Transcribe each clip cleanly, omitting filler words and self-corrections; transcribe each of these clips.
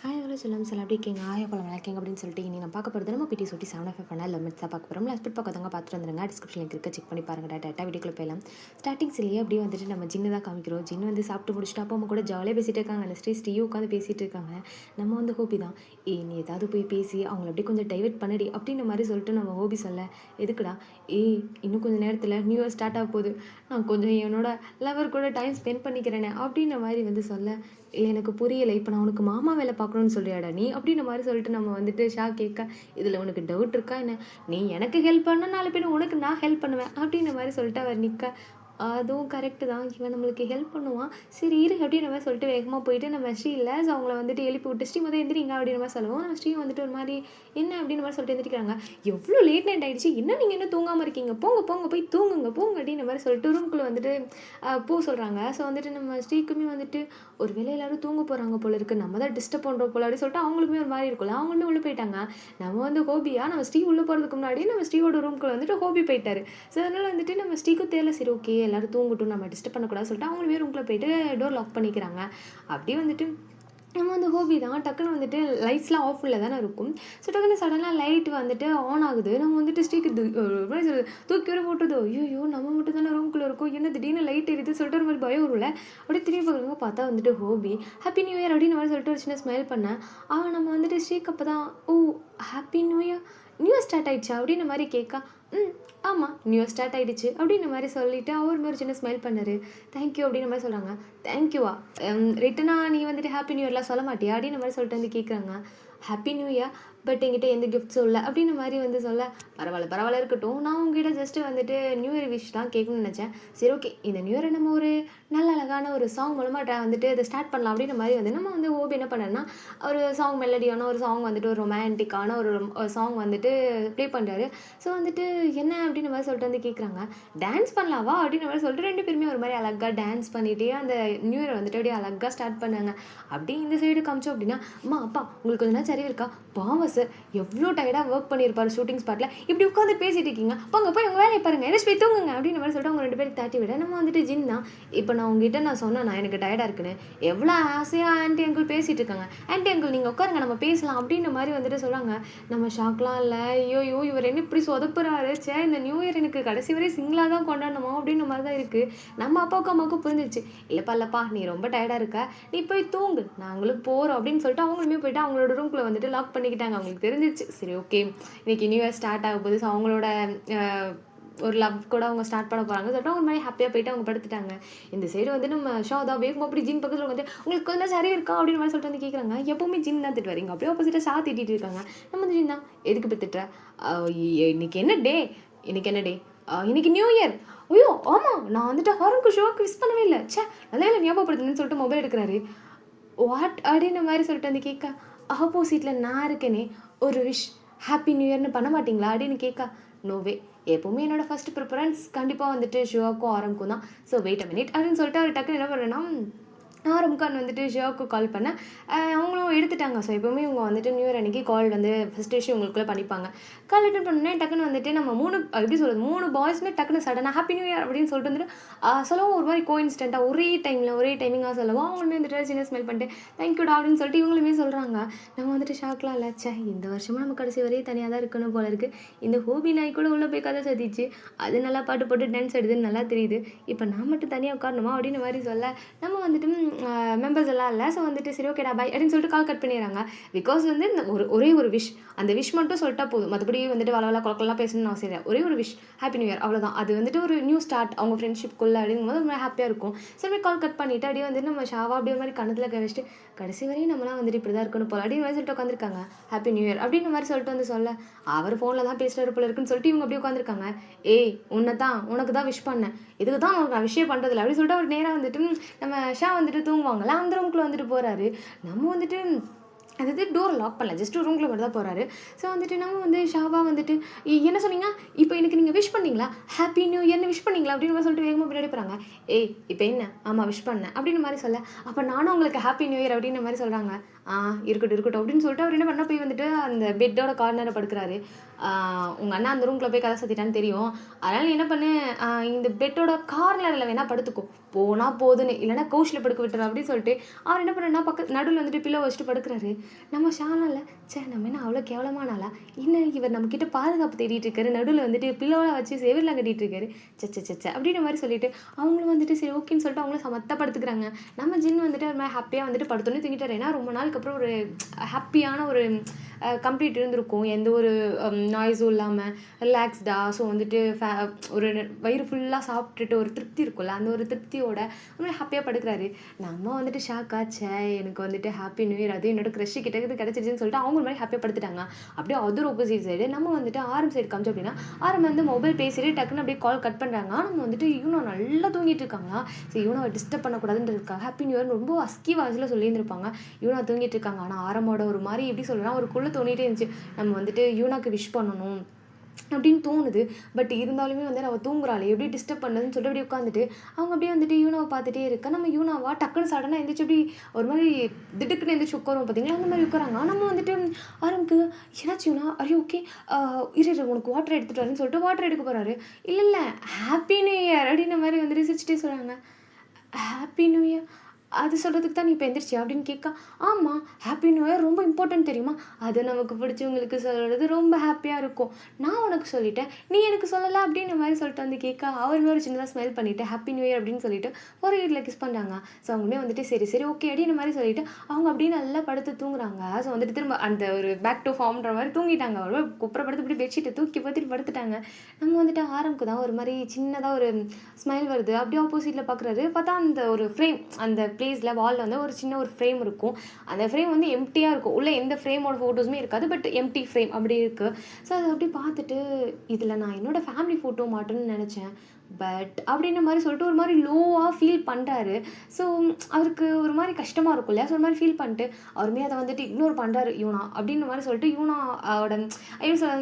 Hi எவ்வளோ சொல்லம் சில அப்படி இருக்கீங்க ஆயப்பழம் விளக்கிங்க அப்படின்னு சொல்லிட்டு இனி நான் பார்க்க போகிறது நம்ம பிடி சொட்டி 7 பண்ண லிமிட்ஸ் தான் பார்க்க போகிறோம். லாஸ்ட் பட் பார்க்கறவங்க பார்த்துட்டு வந்துருங்க. டிஸ்கிரிப்ஷன் லிங்க் இருக்க செக் பண்ணி பாருங்க. டேட்டா வீடியோக்குள்ள போயிடலாம். ஸ்டார்டிங்ஸ்லேயே அப்படியே வந்துட்டு நம்ம ஜின்னு தான் காமிக்கிறோம். ஜின்னு வந்து சாப்பிட்டு முடிச்சுட்டு அப்போ அவங்க கூட ஜாலியாக பேசிகிட்டு இருக்காங்க. அந்த ஸ்ரீயும் உட்காந்து பேசிகிட்டு இருக்காங்க. நம்ம வந்து ஹோபி தான் நீ ஏதாவது போய் பேசி அவங்கள அப்படியே கொஞ்சம் டைவெர்ட் பண்ணடி அப்படின்ற மாதிரி சொல்லிட்டு நம்ம ஹோபி சொல்ல எதுக்குடா இன்னும் கொஞ்சம் நேரத்தில் நியூ இயர் ஸ்டார்ட் ஆக போகுது, நான் கொஞ்சம் என்னோட லவர் கூட டைம் ஸ்பெண்ட் பண்ணிக்கிறேனே அப்படின்ற மாதிரி வந்து சொல்ல இல்லை எனக்கு புரியலை, இப்போ நான் உனக்கு மாமா வேலை பார்க்கணுன்னு சொல்றியாடா நீ அப்படின்ற மாதிரி சொல்லிட்டு நம்ம வந்துட்டு கேட்க இதில் உனக்கு டவுட் இருக்கா என்ன, நீ எனக்கு ஹெல்ப் பண்ண 4 பேர் உனக்கு நான் ஹெல்ப் பண்ணுவேன் அப்படின்ற மாதிரி சொல்லிட்டு அவர் நிற்க அதுவும் கரெக்டு தான், இவன் நம்மளுக்கு ஹெல்ப் பண்ணுவான், சரி இரு அப்படின்ற மாதிரி சொல்லிட்டு வேகமாக போயிட்டு நம்ம ஸ்ரீ இல்லை ஸோ அவங்கள வந்துட்டு எழுப்பி விட்டு ஸ்ரீ முதல் எந்திரிங்க அப்படின்ற மாதிரி சொல்லுவோம். நம்ம ஸ்ரீ வந்துட்டு ஒரு மாதிரி என்ன அப்படின்ற மாதிரி சொல்லிட்டு எந்திரிக்கிறாங்க. எவ்வளோ லேட் நைட் ஆகிடுச்சு, என்ன நீங்கள் என்ன தூங்காமல் இருக்கீங்க, போங்க போங்க போய் தூங்குங்க போங்க அப்படின்ற மாதிரி சொல்லிட்டு ரூம்குள்ளே வந்துட்டு சொல்கிறாங்க. ஸோ வந்துட்டு நம்ம ஸ்ரீக்குமே வந்துட்டு ஒரு வேளை எல்லோரும் தூங்க போகிறாங்க போல இருக்குது, நம்ம தான் டிஸ்டர்ப் பண்ணுறோம் போல அப்படின்னு சொல்லிட்டு அவங்களுமே ஒரு மாதிரி இருக்கும்ல, அவங்களுமே உள்ளே போயிட்டாங்க. நம்ம வந்து ஹோபியா நம்ம ஸ்ரீ உள்ளே போகிறதுக்கு முன்னாடி நம்ம ஸ்ரீயோட ரூம்குள்ளே வந்துட்டு ஹோபி போயிட்டாரு. ஸோ அதனால் வந்துட்டு நம்ம ஸ்ரீக்கும் தெரியல, சரி ஓகே எல்லோரும் தூங்கட்டும் நம்ம டிஸ்டர்ப் பண்ணக்கூடாது சொல்லிட்டு அவங்களுமே ரூம்குள்ளே போயிட்டு டோர் லாக் பண்ணிக்கிறாங்க. அப்படியே வந்துட்டு நம்ம வந்து ஹோபி தான் டக்குன்னு வந்துட்டு லைட்ஸ்லாம் ஆஃபில் தானே இருக்கும். ஸோ டக்குன்னு சடனாக லைட் வந்துட்டு ஆன் ஆகுது. நம்ம வந்துட்டு ஸ்ரீக்கு தூக்கி வர போட்டுதோ ஐயோ நம்ம மட்டும் தானே ரூம்குள்ளே இருக்கும், என்ன திடீர்னு லைட் எரியுது சொல்லிட்டு ஒரு மாதிரி பயம் வரும்ல. அப்படியே திரும்பி பார்க்குறவங்க பார்த்தா வந்துட்டு ஹோபி ஹாப்பி நியூ இயர் அப்படின்னு மாதிரி சொல்லிட்டு ஒரு சின்ன ஸ்மைல் பண்ணேன். நம்ம வந்துட்டு ஸ்ரீக்கு அப்போ தான் happy new year, new year start ஆகிடுச்சா அப்படின்ற மாதிரி கேட்க ஆமாம் நியூ இயர் ஸ்டார்ட் ஆகிடுச்சு அப்படின்ற மாதிரி சொல்லிவிட்டு அவர் மாதிரி சின்ன ஸ்மைல் பண்ணார். தேங்க்யூ அப்படின்ற மாதிரி சொல்கிறாங்க. தேங்க்யூவா ரிட்டனாக நீ வந்துட்டு ஹாப்பி நியூ இயர்லாம் சொல்ல மாட்டியா அப்படின்ற மாதிரி சொல்லிட்டு வந்து கேட்குறாங்க. ஹாப்பி நியூ இயர் பட் என்கிட்ட எந்த கிஃப்ட்ஸும் இல்லை அப்படின்ற மாதிரி வந்து சொல்ல பரவாயில்ல இருக்கட்டும், நான் உங்ககிட்ட ஜஸ்ட்டு வந்துட்டு நியூ இயர் விஷ் தான் கேட்கணும்னு நினச்சேன். சரி ஓகே இந்த நியூ இயரை நம்ம ஒரு நல்ல அழகான ஒரு சாங் மூலமாக வந்துட்டு அதை ஸ்டார்ட் பண்ணலாம் அப்படின்ற மாதிரி வந்து நம்ம வந்து ஹோபி என்ன பண்ணேன்னா ஒரு சாங் மெலடியான ஒரு சாங் வந்துட்டு ஒரு ரொமான்டிக்கான ஒரு சாங் வந்துட்டு ப்ளே பண்ணுறாரு. ஸோ வந்துட்டு என்ன அப்படின்ற மாதிரி சொல்லிட்டு வந்து கேட்குறாங்க. டான்ஸ் பண்ணலாவா அப்படின்ற மாதிரி சொல்லிட்டு 2 பேருமே ஒரு மாதிரி அழகாக டான்ஸ் பண்ணிகிட்டே அந்த நியூ இயரை வந்துட்டு அப்படியே அழகாக ஸ்டார்ட் பண்ணாங்க. அப்படியே இந்த சைடு காமிச்சோம் அப்படின்னா அம்மா அப்பா உங்களுக்கு கொஞ்சம் நேரம் சரிவு இருக்கா, பாவம் சார் எவ்வளோ டயர்டாக ஒர்க் பண்ணியிருப்பார் ஷூட்டிங் ஸ்பாட்டில், இப்படி உட்காந்து பேசிகிட்டு இருக்கீங்க, போங்க போய் உங்கள் வேலையை பாருங்கள் என்ன போய் தூங்குங்க அப்படின்ற மாதிரி சொல்லிட்டு அவங்க 2 பேருக்கு தாட்டி விட நம்ம வந்துட்டு ஜின்னா இப்போ நான் உங்ககிட்ட நான் சொன்னேன் நான் எனக்கு டயர்டாக இருக்குன்னு, எவ்வளோ ஆசையாக ஆன்ட்டி அங்கிள் பேசிகிட்டு இருக்காங்க, ஆன்ட்டி அங்கிள் நீங்கள் உட்காருங்க நம்ம பேசலாம் அப்படின்ற மாதிரி வந்துட்டு சொல்கிறாங்க. நம்ம ஷாக்லாம் இல்லை, ஐயோ இவர் என்ன இப்படி சொதப்புறாரு, இந்த நியூ இயர் எனக்கு கடைசி வரை சிங்கிளாக தான் கொண்டாடணுமா அப்படின்ற மாதிரி தான் இருக்குது. நம்ம அப்பாவுக்கும் அம்மாவுக்கும் புரிஞ்சிச்சு, இல்லைப்பா நீ ரொம்ப டயர்டாக இருக்க நீ போய் தூங்கு நாங்களும் போகிறோம் அப்படின்னு சொல்லிட்டு அவங்களுமே போயிட்டு அவங்களோட ரூம்குள்ளே வந்துட்டு லாக் பண்ணிக்கிட்டாங்க. அவங்களுக்கு தெரிஞ்சிச்சு சரி ஓகே இன்றைக்கி நியூ இயர் ஸ்டார்ட் ஆக போகுது, ஸோ அவங்களோட ஒரு லவ் கூட அவங்க ஸ்டார்ட் பண்ண போகிறாங்க சொல்லிட்டு அவங்க மாதிரி ஹாப்பியாக போயிட்டு அவங்க படுத்துட்டாங்க. இந்த சைடு வந்து நம்ம தான் வேகமாக அப்படி ஜின் பக்கத்தில் வந்து உங்களுக்கு கொஞ்சம் சரி இருக்கா அப்படின்னு மாதிரி சொல்லிட்டு வந்து கேட்குறாங்க. எப்போவுமே ஜின் தான் திட்டு வரீங்க, அப்படியே ஆப்போசிட்டாக திட்டிகிட்டு இருக்காங்க. நம்ம வந்து ஜின் தான் எதுக்கு இப்போ திட்டுற, இன்னைக்கு என்ன டே இன்னைக்கு நியூ இயர், ஐயோ ஆமாம் நான் வந்துட்டு ஹாரனுக்கு ஷோக்கு விஷ் பண்ணவே இல்லை, நல்லா இல்லை ஞாபகப்படுத்துன்னு சொல்லிட்டு மொபைல் எடுக்கிறாரு. வாட் அப்படின்ற மாதிரி சொல்லிட்டு வந்து கேட்க ஆப்போசிட்டில் நான் இருக்கேனே ஒரு விஷ் ஹாப்பி நியூ இயர்னு பண்ண மாட்டிங்களா அப்படின்னு கேட்க நோவே எப்போவுமே என்னோடய ஃபஸ்ட் ப்ரிஃபரன்ஸ் கண்டிப்பாக வந்துட்டு ஷிவாக்கும் ஆரம்பக்கும் தான், ஸோ வெயிட் அ மினிட் அப்படின்னு சொல்லிட்டு அவர் டக்குன்னு என்ன பண்ணுறேன்னா ஆரம்கான் வந்துட்டு ஷிவாவுக்கு கால் பண்ணேன். அவங்களும் எடுத்துட்டாங்க. ஸோ எப்போவுமே இவங்க வந்துட்டு நியூ இயர் அன்றைக்கி கால் வந்து ஃபஸ்ட் விஷயம் உங்களுக்குள்ளே பண்ணிப்பாங்க. கால் அட்டன் பண்ணோன்னே டக்குன்னு வந்துட்டு நம்ம 3 பாய்ஸுமே டக்குன்னு சடனாக ஹாப்பி நியூ இயர் அப்படின்னு சொல்லிட்டு வந்துட்டு சொல்லவும் ஒரு மாதிரி கோஇன்சிடென்ட்டாக ஒரே டைமிங்காக சொல்லவும் அவங்களுமே வந்துட்டு சின்ன ஸ்மெல் பண்ணிட்டு தேங்க்யூடா அப்படின்னு சொல்லிட்டு இவங்களுமே சொல்கிறாங்க. நம்ம வந்துட்டு ஷாக்லாம் இல்லை, இந்த வருஷமும் நம்ம கடைசி வரையும் தனியாக தான் இருக்கணும் போல இருக்குது, இந்த ஹோபி நாய் கூட உள்ளே போய் கதை சதிச்சு அது நல்லா பாட்டு போட்டு டான்ஸ் எடுதுன்னு நல்லா தெரியுது, இப்போ நான் மட்டும் தனியாக உட்காரணுமா அப்படின்னு மாதிரி சொல்ல நம்ம வந்துட்டு மெம்பர்ஸ் எல்லாம் இல்லை. ஸோ வந்துட்டு சரி ஓகேடா பாய் அப்படின்னு சொல்லிட்டு கால் கட் பண்ணிடுறாங்க. பிகாஸ் வந்து இந்த ஒரே ஒரு விஷ் அந்த விஷ் மட்டும் சொல்லிட்டா போதும், மற்றபடி வந்துட்டு வளவலா குழக்கலாம் பேசணும்னு அவசியம் இல்லை. ஒரே ஒரு விஷ் ஹாப்பி நியூ இயர் அவ்வளோதான். அது வந்துட்டு ஒரு நியூ ஸ்டார்ட் அவங்க ஃப்ரெண்ட்ஷிப்குள்ளே அப்படிங்கும்போது ரொம்ப ஹாப்பியாக இருக்கும். சரி கால் கட் பண்ணிவிட்டு அப்படியே வந்துட்டு நம்ம ஷாவா அப்படியே ஒரு மாதிரி கணத்தில் கை வச்சுட்டு கடைசி வரையும் நம்மளாம் வந்துட்டு இப்படி தான் இருக்கணும் போல அப்படின்னு மாதிரி சொல்லிட்டு உட்காந்துருக்காங்க. ஹாப்பி நியூ இயர் அப்படின்ற மாதிரி சொல்லிட்டு வந்து சொல்ல அவர் ஃபோனில் தான் பேசுகிறாரு போல இருக்குன்னு சொல்லிட்டு இவங்க அப்படியே உட்காந்துருக்காங்க. உனக்கு தான் விஷ் பண்ணேன், இதுக்கு தான் உனக்கு நான் விஷயம் பண்ணுறதில்ல அப்படின்னு சொல்லிட்டு அவர் நேராக வந்துட்டு நம்ம ஷா வந்துட்டு தூங்குவாங்கள்ல அந்த ரூம்குள்ளே வந்துட்டு போகிறாரு. நம்ம வந்துட்டு அதாவது டோர் லாக் பண்ணல, ஜஸ்ட் ரூம்குள்ளே மட்டும் தான் போகிறாரு. ஸோ வந்துட்டு நம்ம வந்து ஷாவா வந்துட்டு என்ன சொன்னீங்க, இப்போ எனக்கு நீங்கள் விஷ் பண்ணிங்களா, ஹாப்பி நியூ இயர்னு விஷ் பண்ணிங்களா அப்படின்னு சொல்லிட்டு வேகமாக பின்னாடி போகிறாங்க. இப்போ என்ன ஆமாம் விஷ் பண்ணேன் அப்படின்னு மாதிரி சொல்ல அப்போ நானும் உங்களுக்கு ஹாப்பி நியூ இயர் அப்படின்ற மாதிரி சொல்கிறாங்க. இருக்கட்டும் இருக்கட்டும் அப்படின்னு சொல்லிட்டு அவர் என்ன பண்ணால் போய் வந்துட்டு அந்த பெட்டோட கார்னரை படுக்கிறாரு. உங்கள் அண்ணா அந்த ரூம்குள்ளே போய் கதை சாத்திட்டான்னு தெரியும், அதனால் நீ என்ன பண்ணு, இந்த பெட்டோட கார்னரில் வேணா படுத்துக்கோ, போனால் போதுன்னு, இல்லைனா கவுச்சில் படுக்க விட்டுறேன் அப்படின்னு சொல்லிட்டு அவர் என்ன பண்ணுறா நடுவில் வந்துட்டு பில்லோ வச்சுட்டு படுக்கிறாரு. நம்ம ஷாலால நம்ம என்ன அவ்வளோ கேவலமானாலா, இன்னும் இவர் நம்மக்கிட்ட பாதுகாப்பு தேடிட்டு இருக்காரு, நடுவில் வந்துட்டு பில்லோலாம் வச்சு செவிரில் கட்டிகிட்டு இருக்காரு, சச்ச அப்படின்ற மாதிரி சொல்லிட்டு அவங்களும் வந்துட்டு சரி ஓகேன்னு சொல்லிட்டு அவங்களும் சமத்தாக படுத்துக்கிறாங்க. நம்ம ஜின் வந்துட்டு அது மாதிரி ஹாப்பியாக வந்துட்டு படுத்தோன்னே தூங்கிட்டார். ஏன்னா ரொம்ப நாளுக்கு அப்புறம் ஒரு ஹாப்பியான ஒரு கம்ப்ளீட் இருந்திருக்கும், எந்த ஒரு நாய்ஸும் இல்லாமல் ரிலாக்ஸ்டாக. ஸோ வந்துட்டு ஒரு வயிறு ஃபுல்லாக சாப்பிட்டுட்டு ஒரு திருப்தி இருக்கும்ல, அந்த ஒரு திருப்தியோட ரொம்ப ஹாப்பியாக படுக்கிறாரு. நம்ம வந்துட்டு ஷாக் ஆச்சே, எனக்கு வந்துட்டு ஹாப்பி நியூ இயர், அதுவும் என்னோட க்ரஷ் கிட்ட கிடச்சிருச்சுன்னு சொல்லிட்டு அவங்க மாதிரி ஹாப்பியாக படுத்துட்டாங்க. அப்படியே அதர் ஆப்போசிட் சைடு நம்ம வந்துட்டு ஆரம் சைடு காமிச்சோம் அப்படின்னா, ஆரம் வந்து மொபைல் பேசிட்டு டக்குன்னு அப்படியே கால் கட் பண்ணுறாங்க. நம்ம வந்துட்டு இவனும் நல்லா தூங்கிட்டு இருக்காங்களா, சரி இவனை டிஸ்டர்ப் பண்ணக்கூடாதுன்றதுக்காக ஹாப்பி நியூ இயர் ரொம்ப அஸ்கி வாய்ஸில் சொல்லியிருந்திருப்பாங்க. இவனா தூங்கிட்டு இருக்காங்க. ஆனால் ஆரமோட ஒரு மாதிரி எப்படி சொல்லலாம், ஒரு குள்ள தோணிகிட்டே இருந்துச்சு, நம்ம வந்துட்டு யூனாக்கு விஷ் பண்ணணும் அப்படின்னு தோணுது. பட் இருந்தாலுமே வந்து அவள் தூங்குறாளே, எப்படி டிஸ்டர்ப் பண்ணதுன்னு சொல்லிட்டு அப்படியே உட்காந்துட்டு அவங்க அப்படியே வந்துட்டு யூனாவை பார்த்துட்டே இருக்கா. நம்ம யூனாவா டக்குன்னு சடனாக எழுந்திரிச்சு அப்படி ஒரு மாதிரி திடுக்குன்னு எழுந்திரிச்சு உட்காரும் பார்த்தீங்களா, அந்த மாதிரி உட்காராங்க. நம்ம வந்துட்டு ஆரம்புக்கு என்னாச்சு யூனா, அரி ஓகே இரு உனக்கு வாட்டர் எடுத்துகிட்டு வரேன்னு சொல்லிட்டு வாட்டர் எடுக்க போகிறாரு. இல்லை ஹாப்பி நியூ இயர் அப்படின்ற மாதிரி வந்துட்டு சிரிச்சிட்டே சொல்கிறாங்க. ஹாப்பி நியூ இயர் அது சொல்கிறதுக்கு தான் நீ இப்போ எந்திரிச்சியா அப்படின்னு கேட்கா. ஆமாம், ஹாப்பி நியூ இயர் ரொம்ப இம்பார்ட்டன்ட் தெரியுமா, அது நமக்கு பிடிச்சவங்களுக்கு சொல்கிறது ரொம்ப ஹாப்பியாக இருக்கும், நான் உனக்கு சொல்லிட்டேன் நீ எனக்கு சொல்லலை அப்படின்ற மாதிரி சொல்லிட்டு வந்து கேட்கா. அவருமே ஒரு சின்னதாக ஸ்மெல் பண்ணிவிட்டு ஹாப்பி நியூ இயர் அப்படின்னு சொல்லிட்டு ஒரு வீட்டில் கிஸ் பண்ணுறாங்க. ஸோ அவங்களுமே வந்துட்டு சரி சரி ஓகே அப்படின்ற மாதிரி சொல்லிட்டு அவங்க அப்படியே நல்லா படுத்து தூங்குறாங்க. ஸோ வந்துட்டு திரும்ப அந்த ஒரு பேக் டு ஃபார்ம்ன்ற மாதிரி தூங்கிட்டாங்க. ஒரு குப்புறப்படுத்து இப்படி பெட்ஷீட்டை தூக்கி பார்த்துட்டு படுத்துட்டாங்க. நம்ம வந்துட்டு ஆரம்புக்கு தான் ஒரு மாதிரி சின்னதாக ஒரு ஸ்மைல் வருது. அப்படியே ஆப்போசிட்டில் பார்க்குறாரு, பார்த்தா அந்த ஒரு ஃப்ரேம், அந்த ப்ளேஸில் வாலில் வந்து ஒரு சின்ன ஒரு ஃப்ரேம் இருக்கும். அந்த ஃப்ரேம் வந்து எம்டியாக இருக்கும், உள்ளே எந்த ஃப்ரேமோட ஃபோட்டோஸுமே இருக்காது, பட் எம்டி ஃப்ரேம் அப்படி இருக்குது. ஸோ அதை அப்படி பார்த்துட்டு இதில் நான் என்னோடய ஃபேமிலி ஃபோட்டோ மாட்டேன்னு நினச்சேன், பட் அப்படின்ற மாதிரி சொல்லிட்டு ஒரு மாதிரி லோவாக ஃபீல் பண்ணுறாரு. ஸோ அவருக்கு ஒரு மாதிரி கஷ்டமாக இருக்கும் இல்லையா, ஸோ ஒரு மாதிரி ஃபீல் பண்ணிட்டு அவருமே அதை வந்துட்டு இக்னோர் பண்ணுறாரு யூனா அப்படின்ற மாதிரி சொல்லிட்டு. யூனாவோட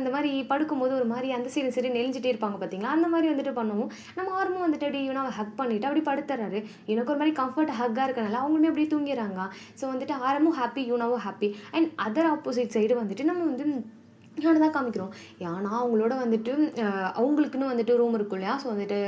இந்த மாதிரி படுக்கும்போது ஒரு மாதிரி அந்த சைடு சரி நெளிஞ்சிட்டே இருப்பாங்க பார்த்தீங்களா, அந்த மாதிரி வந்துட்டு பண்ணுவோம். நம்ம ஆர்மும் வந்துட்டு அப்படி யூனாவை ஹக் பண்ணிவிட்டு அப்படி படுத்துறாரு. எனக்கு ஒரு மாதிரி கம்ஃபர்ட் ஹக்காக இருக்கனால அவங்களுமே அப்படியே தூங்கிடுறாங்க. ஸோ வந்துட்டு ஆரமும் ஹாப்பி, யூனாவும் happy. And other opposite side வந்துட்டு நம்ம வந்து யானை தான் காமிக்கிறோம். ஏன்னா அவங்களோட வந்துட்டு அவங்களுக்குன்னு வந்துட்டு ரூம் இருக்கும் இல்லையா, ஸோ வந்துட்டு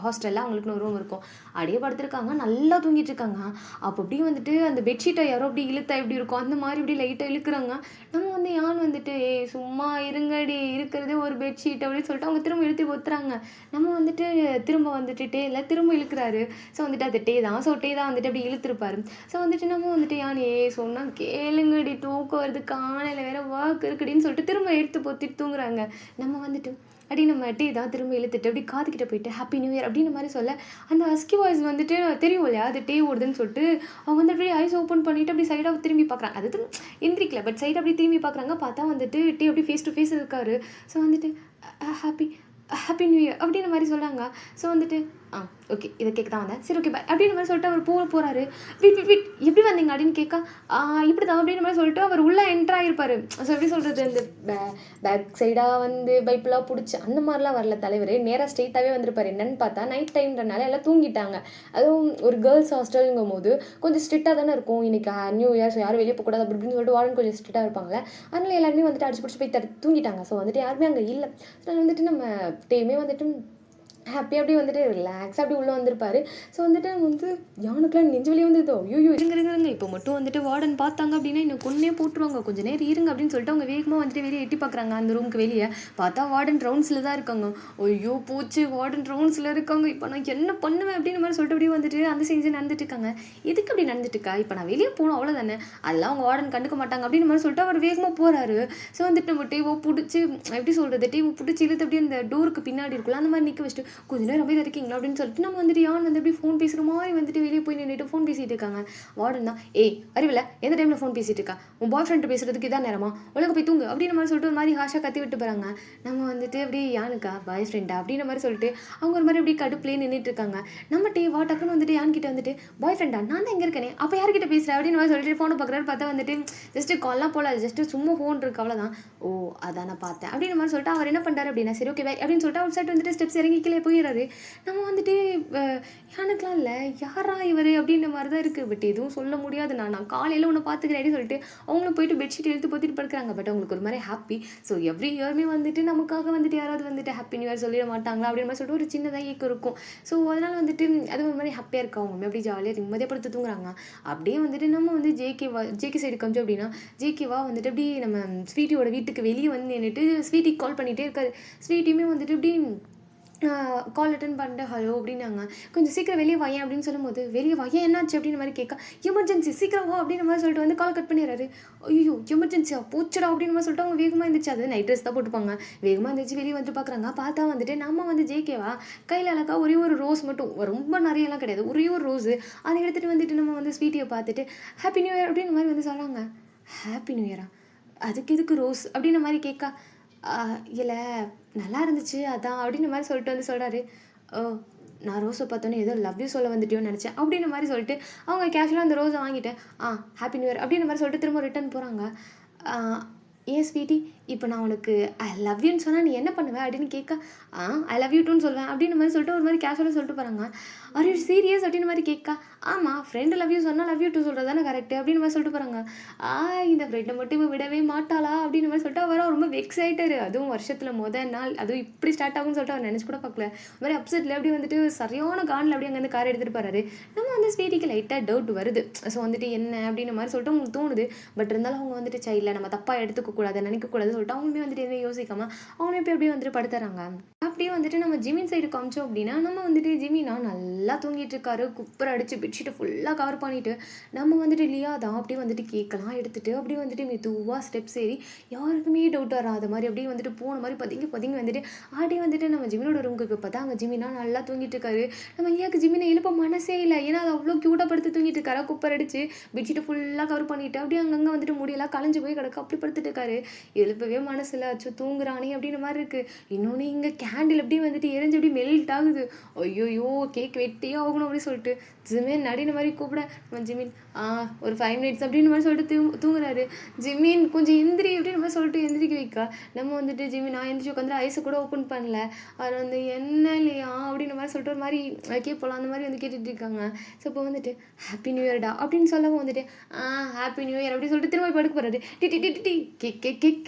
ஹாஸ்டலில் அவங்களுக்குன்னு ஒரு ரூம் இருக்கும். அப்படியே படுத்துருக்காங்க, நல்லா தூங்கிட்டு இருக்காங்க. அப்போ அப்படியே வந்துட்டு அந்த பெட்ஷீட்டை யாரோ அப்படி இழுத்தா எப்படி இருக்கும் அந்த மாதிரி இப்படி லைட்டாக இழுக்கிறாங்க. நம்ம வந்து யான் வந்துட்டு சும்மா இருங்கடி, இருக்கிறதே ஒரு பெட்ஷீட் அப்படின்னு சொல்லிட்டு அவங்க திரும்ப இழுத்து ஒத்துறாங்க. நம்ம வந்துட்டு திரும்ப வந்துட்டு டேல திரும்ப இழுக்கிறாரு. ஸோ வந்துட்டு அது டே தான், ஸோ டே தான் வந்துட்டு அப்படி இழுத்துருப்பாரு. ஸோ வந்துட்டு நம்ம வந்துட்டு யான் சொன்னால் கேளுங்கடி, தூக்கம் வருது, காலையில் வேற ஒர்க் இருக்குடின்னு சொல்லிட்டு திரும்ப எடுத்து பொத்திட்டு தூங்குறாங்க. நம்ம வந்துட்டு அப்படி நம்ம டீ தான் திரும்ப இழுத்துட்டு அப்படி காதுகிட்ட போயிட்டு ஹாப்பி நியூ இயர் அப்படின்ற மாதிரி சொல்ல, அந்த ஹஸ்கி வாய்ஸ் வந்துட்டு தெரியும் இல்லையா, அது டே ஓடுதுன்னு சொல்லிட்டு அவங்க வந்து அப்படியே ஐஸ் ஓப்பன் பண்ணிவிட்டு அப்படி சைடாக திரும்பி பார்க்குறாங்க. அது எந்திரிக்கல, பட் சைடாக அப்படி திரும்பி பார்க்குறாங்க. பார்த்தா வந்துட்டு டே அப்படி ஃபேஸ் டு ஃபேஸ் இருக்காரு. ஸோ வந்துட்டு ஹாப்பி நியூ இயர் அப்படின்ற மாதிரி சொல்கிறாங்க. ஸோ வந்துட்டு ஓகே இதை கேட்க தான் வந்தேன், சரி ஓகே பாய் அப்படின்ற மாதிரி சொல்லிட்டு அவர் போகிறாரு. வீட் எப்படி வந்தீங்க அப்படின்னு கேட்க, இப்படி தான் அப்படின்ற மாதிரி சொல்லிட்டு அவர் உள்ளே என்ட்ராகிருப்பார். ஸோ எப்படி சொல்கிறது, இந்த பேக் சைடாக வந்து பைப்பெலாம் பிடிச்சி அந்த மாதிரிலாம் வரல தலைவர், நேராக ஸ்ட்ரெயிட்டாகவே வந்திருப்பார். என்னென்னு பார்த்தா நைட் டைம்ன்றனால எல்லாம் தூங்கிட்டாங்க. அதுவும் ஒரு கேர்ள்ஸ் ஹாஸ்டலுங்கும் போது கொஞ்சம் ஸ்ட்ரிக்டாக தானே இருக்கும். இன்றைக்கி நியூ இயர், ஸோ யாரும் வெளியே போகக்கூடாது அப்படி இப்படின்னு சொல்லிட்டு வார்டன் கொஞ்சம் ஸ்ட்ரிக்டாக இருப்பாங்களே, அதனால் எல்லாருமே வந்துட்டு அடிச்சு பிடிச்சி போய் தூங்கிட்டாங்க. ஸோ வந்துட்டு யாருமே அங்கே இல்லை. ஸோ வந்துட்டு நம்ம டேமே வந்துட்டு ஹாப்பியாக அப்படி வந்துட்டு ரிலாக்ஸாக அப்படி உள்ளே வந்திருப்பாரு. ஸோ வந்துட்டு வந்து யானுக்குலாம் நெஞ்சு வெளியே வந்ததோ, ஐயோ இருங்க இப்போ மட்டும் வந்துட்டு வார்டன் பார்த்தாங்க அப்படின்னா இன்னும் கொன்னே போட்டுருவாங்க, கொஞ்சம் நேரம் இருங்க அப்படின்னு சொல்லிட்டு அவங்க வேகமாக வந்துட்டு வெளியே எட்டி பார்க்குறாங்க. அந்த ரூமுக்கு வெளியே பார்த்தா வார்டன் ரவுண்ட்ஸில் தான் இருக்காங்க. ஐயோ போச்சு, வார்டன் ரவுண்ட்ஸில் இருக்காங்க, இப்போ நான் என்ன பண்ணுவேன் அப்படின்னு மாதிரி சொல்லிட்டு அப்படியே வந்துட்டு அந்த செஞ்சு நடந்துட்டு இருக்காங்க. எதுக்கு அப்படி நடந்துட்டுருக்கா, இப்போ நான் வெளியே போகணும் அவ்வளோதானே, அதெல்லாம் அவங்க வார்டன் கண்டுக்க மாட்டாங்க அப்படின்னு மாதிரி சொல்லிட்டு அவர் வேகமாக போகிறாரு. ஸோ வந்துட்டு நம்ம டேவோ பிடிச்சி எப்படி சொல்கிறது, டேவோ பிடிச்சி இழுத்து அப்படியே அந்த டோருக்கு பின்னாடி இருக்குல்ல அந்த மாதிரி நிற்க வச்சுட்டு கொஞ்ச நேரம் அப்படியே இருக்கீங்களா அப்படின்னு சொல்லிட்டு நம்ம வந்துட்டு யான் வந்து அப்படியே ஃபோன் பேசுகிற மாதிரி வந்துட்டு வெளியே போய் நின்றுட்டு ஃபோன் பேசிகிட்டு இருக்காங்க. வார்டன் தான் அறிவில்லை எந்த டைமில் ஃபோன் பேசிகிட்டு இருக்கா, உன் பாய் ஃப்ரெண்ட் பேசுகிறதுக்கு இதான் நேரமா, ஒழுங்கு போய் தூங்கு அப்படின்னு மாதிரி சொல்லிட்டு ஒரு மாதிரி ஹாஷாக கத்தி விட்டு போகிறாங்க. நம்ம வந்துட்டு அப்படியே யானுக்கா பாய் ஃப்ரெண்டா அப்படின்ற மாதிரி சொல்லிட்டு அவங்க ஒரு மாதிரி அப்படியே கடுப்புலேயே நின்றுட்டு இருக்காங்க. நம்ம டேவா டக்குன்னு வந்துட்டு யான் கிட்ட வந்துட்டு பாய் ஃப்ரெண்டா நான் தான் எங்கே இருக்கேனே, அப்போ யார்கிட்ட பேசுகிறேன் அப்படின்னு மாதிரி சொல்லிட்டு ஃபோனை பார்க்குறாரு. பார்த்தா வந்துட்டு ஜஸ்ட்டு கால்லாம் போல, ஜஸ்ட்டு சும்மா ஃபோன் இருக்கு அவ்வளோதான். ஓ அதான் நான் பார்த்தேன் அப்படின்ற மாதிரி சொல்லிட்டு அவர் என்ன பண்ணுறாரு அப்படின்னா சரி ஓகே பாய் அப்படின்னு சொல்லிட்டு அவர் சைட் வந்துட்டு ஸ்டெப்ஸ் இறங்கி கீழே அமைதியாக போயிடுறாரு. நம்ம வந்துட்டு எனக்குலாம் இல்லை யாரா இவர் அப்படின்ற மாதிரி தான் இருக்குது. பட் எதுவும் சொல்ல முடியாது. நான் காலையில் உன்னை பார்த்துக்கிறேன் சொல்லிட்டு அவங்களும் போயிட்டு பெட்ஷீட் எடுத்து போத்திட்டு படுக்கிறாங்க. பட் அவங்களுக்கு ஒரு மாதிரி ஹாப்பி. ஸோ எவ்ரி இயருமே வந்துட்டு நமக்காக வந்துட்டு யாராவது வந்துட்டு ஹாப்பி நியூ இயர் சொல்லிட மாட்டாங்களா அப்படின்னு மாதிரி சொல்லிட்டு ஒரு சின்னதாக ஏக்கம் இருக்கும். ஸோ அதனால் வந்துட்டு அது ஒரு மாதிரி ஹாப்பியாக இருக்கா. அவங்க அப்படி ஜாலியாக நிம்மதியாக படுத்து தூங்குறாங்க. அப்படியே வந்துட்டு நம்ம வந்து ஜேகே சைடு காமிச்சோம் அப்படின்னா ஜேகேவா வந்துட்டு அப்படி நம்ம ஸ்வீட்டியோட வீட்டுக்கு வெளியே வந்து நின்றுட்டு ஸ்வீட்டிக்கு கால் பண்ணிகிட்டே இருக்காரு. ஸ்வீட்டியுமே வந்துட்டு இப்படி கால் அட்டன் பண்ணிட்டு ஹலோ அப்படின்னாங்க. கொஞ்சம் சீக்கிரம் வெளியே வாயேன் அப்படின்னு சொல்லும்போது வெளியே வாயேன் என்னாச்சு அப்படின்ற மாதிரி கேட்க எமர்ஜென்சி சீக்கிரம் வா அப்படின்ற மாதிரி சொல்லிட்டு வந்து கால் கட் பண்ணிடுறாரு. ஐயோ எமர்ஜென்சியா போச்சுடா அப்படின்னு மாதிரி சொல்லிட்டு அவங்க வேகமாக இருந்துச்சு. அது நைட் ட்ரெஸ் தான் போட்டுப்பாங்க. வேகமாக இருந்துச்சு வெளியே வந்துட்டு பார்க்குறாங்க. பார்த்தா வந்துட்டு நம்ம வந்து ஜேகேவா கையில் அழகா ஒரே ஒரு ரோஸ் மட்டும் ரொம்ப நிறையெல்லாம் கிடையாது ஒரே ஒரு ரோஸு அதை எடுத்துகிட்டு வந்துட்டு நம்ம வந்து ஸ்வீட்டியை பார்த்துட்டு ஹாப்பி நியூ இயர் அப்படின்ற மாதிரி வந்து சொல்கிறாங்க. ஹாப்பி நியூ இயரா அதுக்கு எதுக்கு ரோஸ் அப்படின்ற மாதிரி கேட்க இல்லை நல்லா இருந்துச்சு அதான் அப்படின்ற மாதிரி சொல்லிட்டு வந்து சொல்கிறாரு. ஓ நான் ரோஸை பார்த்தோன்னே ஏதோ லவ் யூ சொல்ல வந்துட்டியோன்னு நினச்சேன் அப்படின்ற மாதிரி சொல்லிட்டு அவங்க கேஷுவலாக அந்த ரோஸை வாங்கிட்டேன். ஹாப்பி நியூ இயர் அப்படின்ற மாதிரி சொல்லிட்டு திரும்ப ரிட்டர்ன் போகிறாங்க. ஏன் ஸ்வீட்டி இப்போ நான் உனக்கு ஐ லவ் யூன்னு சொன்னால் நீ என்ன பண்ணுவேன் அப்படின்னு கேட்க ஐ லவ் யூ டூன்னு சொல்வேன் அப்படின்ற மாதிரி சொல்லிட்டு ஒரு மாதிரி கேஷுவலாக சொல்லிட்டு போகிறாங்க. ஆர் யூ சீரியஸ் அப்படின்னு மாதிரி கேட்க ஆமாம் ஃப்ரெண்டு லவ் யூ சொன்னால் லவ் யூ டூ சொல்கிறது தானே கரெக்டு அப்படின்னு மாதிரி சொல்லிட்டு போகிறாங்க. இந்த ஃப்ரெண்டை மட்டும் இப்போ விடவே மாட்டாளா அப்படின்னு மாதிரி சொல்லிட்டு அவர் ரொம்ப வெக்ஸ் ஆகிட்டாரு. அதுவும் வருஷத்தில் முதல் நாள் அதுவும் இப்படி ஸ்டார்ட் ஆகும்னு சொல்லிட்டு அவர் நினச்சி கூட பார்க்கல. ஒரு மாதிரி அப்செட்டில் அப்படி வந்துட்டு சரியான கானில் அப்படி அங்கேருந்து கார் எடுத்துகிட்டு போகிறாரு. நம்ம வந்து ஸ்வீட்டிக்கு லைட்டாக டவுட் வருது. ஸோ வந்துட்டு என்ன அப்படின்ற மாதிரி சொல்லிட்டு உங்களுக்கு தோணுது. பட் இருந்தாலும் அவங்க வந்துட்டு இல்லை நம்ம தப்பாக எடுத்துக்கக்கூடாது நினைக்கக்கூடாது சொல்லிட்டு அவங்களுமே வந்துட்டு எதுவும் யோசிக்காமல் அவங்களே போய் அப்படியே வந்துட்டு படுத்துறாங்க. அப்படியே வந்துட்டு நம்ம ஜிமின் சைடு காமிச்சோம் அப்படின்னா நம்ம வந்துட்டு ஜிமினா நல்லா தூங்கிட்டு இருக்காரு. குப்பரை அடித்து பெட்ஷீட்டை ஃபுல்லாக கவர் பண்ணிவிட்டு நம்ம வந்துட்டு லியா தான் அப்படியே வந்துட்டு கேட்கலாம் எடுத்துகிட்டு அப்படியே வந்துட்டு மெதுவாக ஸ்டெப்ஸ் ஏறி யாருக்குமே டவுட் வராத மாதிரி அப்படியே வந்துட்டு போன மாதிரி பதுங்கி வந்துட்டு அப்படியே வந்துட்டு நம்ம ஜிமினோட ரூமுக்கு போய் பார்த்தா அங்கே ஜிமினா நல்லா தூங்கிட்டு இருக்காரு. நம்ம லியாவுக்கு ஜிமினை எழுப்ப மனசே இல்லை. ஏன்னா அது அவ்வளோ க்யூட்டாக படுத்து தூங்கிட்டு இருக்காரு. குப்பரை அடித்து பெட்ஷீட்டை ஃபுல்லாக கவர் பண்ணிவிட்டு அப்படியே அங்கங்கே வந்துட்டு முடியெல்லாம் கலைஞ்சு போய் கிடக்கு அப்படி படுத்துட்டு இருக்காரு. எழுப்பவே மனசில் அச்சு தூங்குறானே அப்படின்ற மாதிரி இருக்குது. இன்னொன்று இங்கே கேண்டில் அப்படியே வந்துட்டு எரிஞ்சு அப்படி மெல்ட் ஆகுது. ஐயோயோ கேக் வெட்டியே ஆகணும் அப்படின்னு சொல்லிட்டு ஜிமின் நடின மாதிரி கூப்பிட நம்ம ஜிமின் ஒரு 5 minutes அப்படின்னு மாதிரி சொல்லிட்டு தூங்குறாரு. ஜிமின் கொஞ்சம் எந்திரி அப்படின்னு மாதிரி சொல்லிட்டு எந்திரிக்க வைக்கா. நம்ம வந்துட்டு ஜிமின் எந்திரிச்சு உட்காந்து ஐஸை கூட ஓப்பன் பண்ணல. அவர் வந்து என்ன இல்லையா அப்படின்ற மாதிரி சொல்லிட்டு ஒரு மாதிரி கேட்பலாம் அந்த மாதிரி வந்து கேட்டுட்டு இருக்காங்க. ஸோ இப்போ வந்துட்டு ஹாப்பி நியூ இயர்டா அப்படின்னு சொல்லவும் வந்துட்டு ஹாப்பி நியூ இயர் அப்படின்னு சொல்லிட்டு திரும்ப படுக்க போகிறாரு.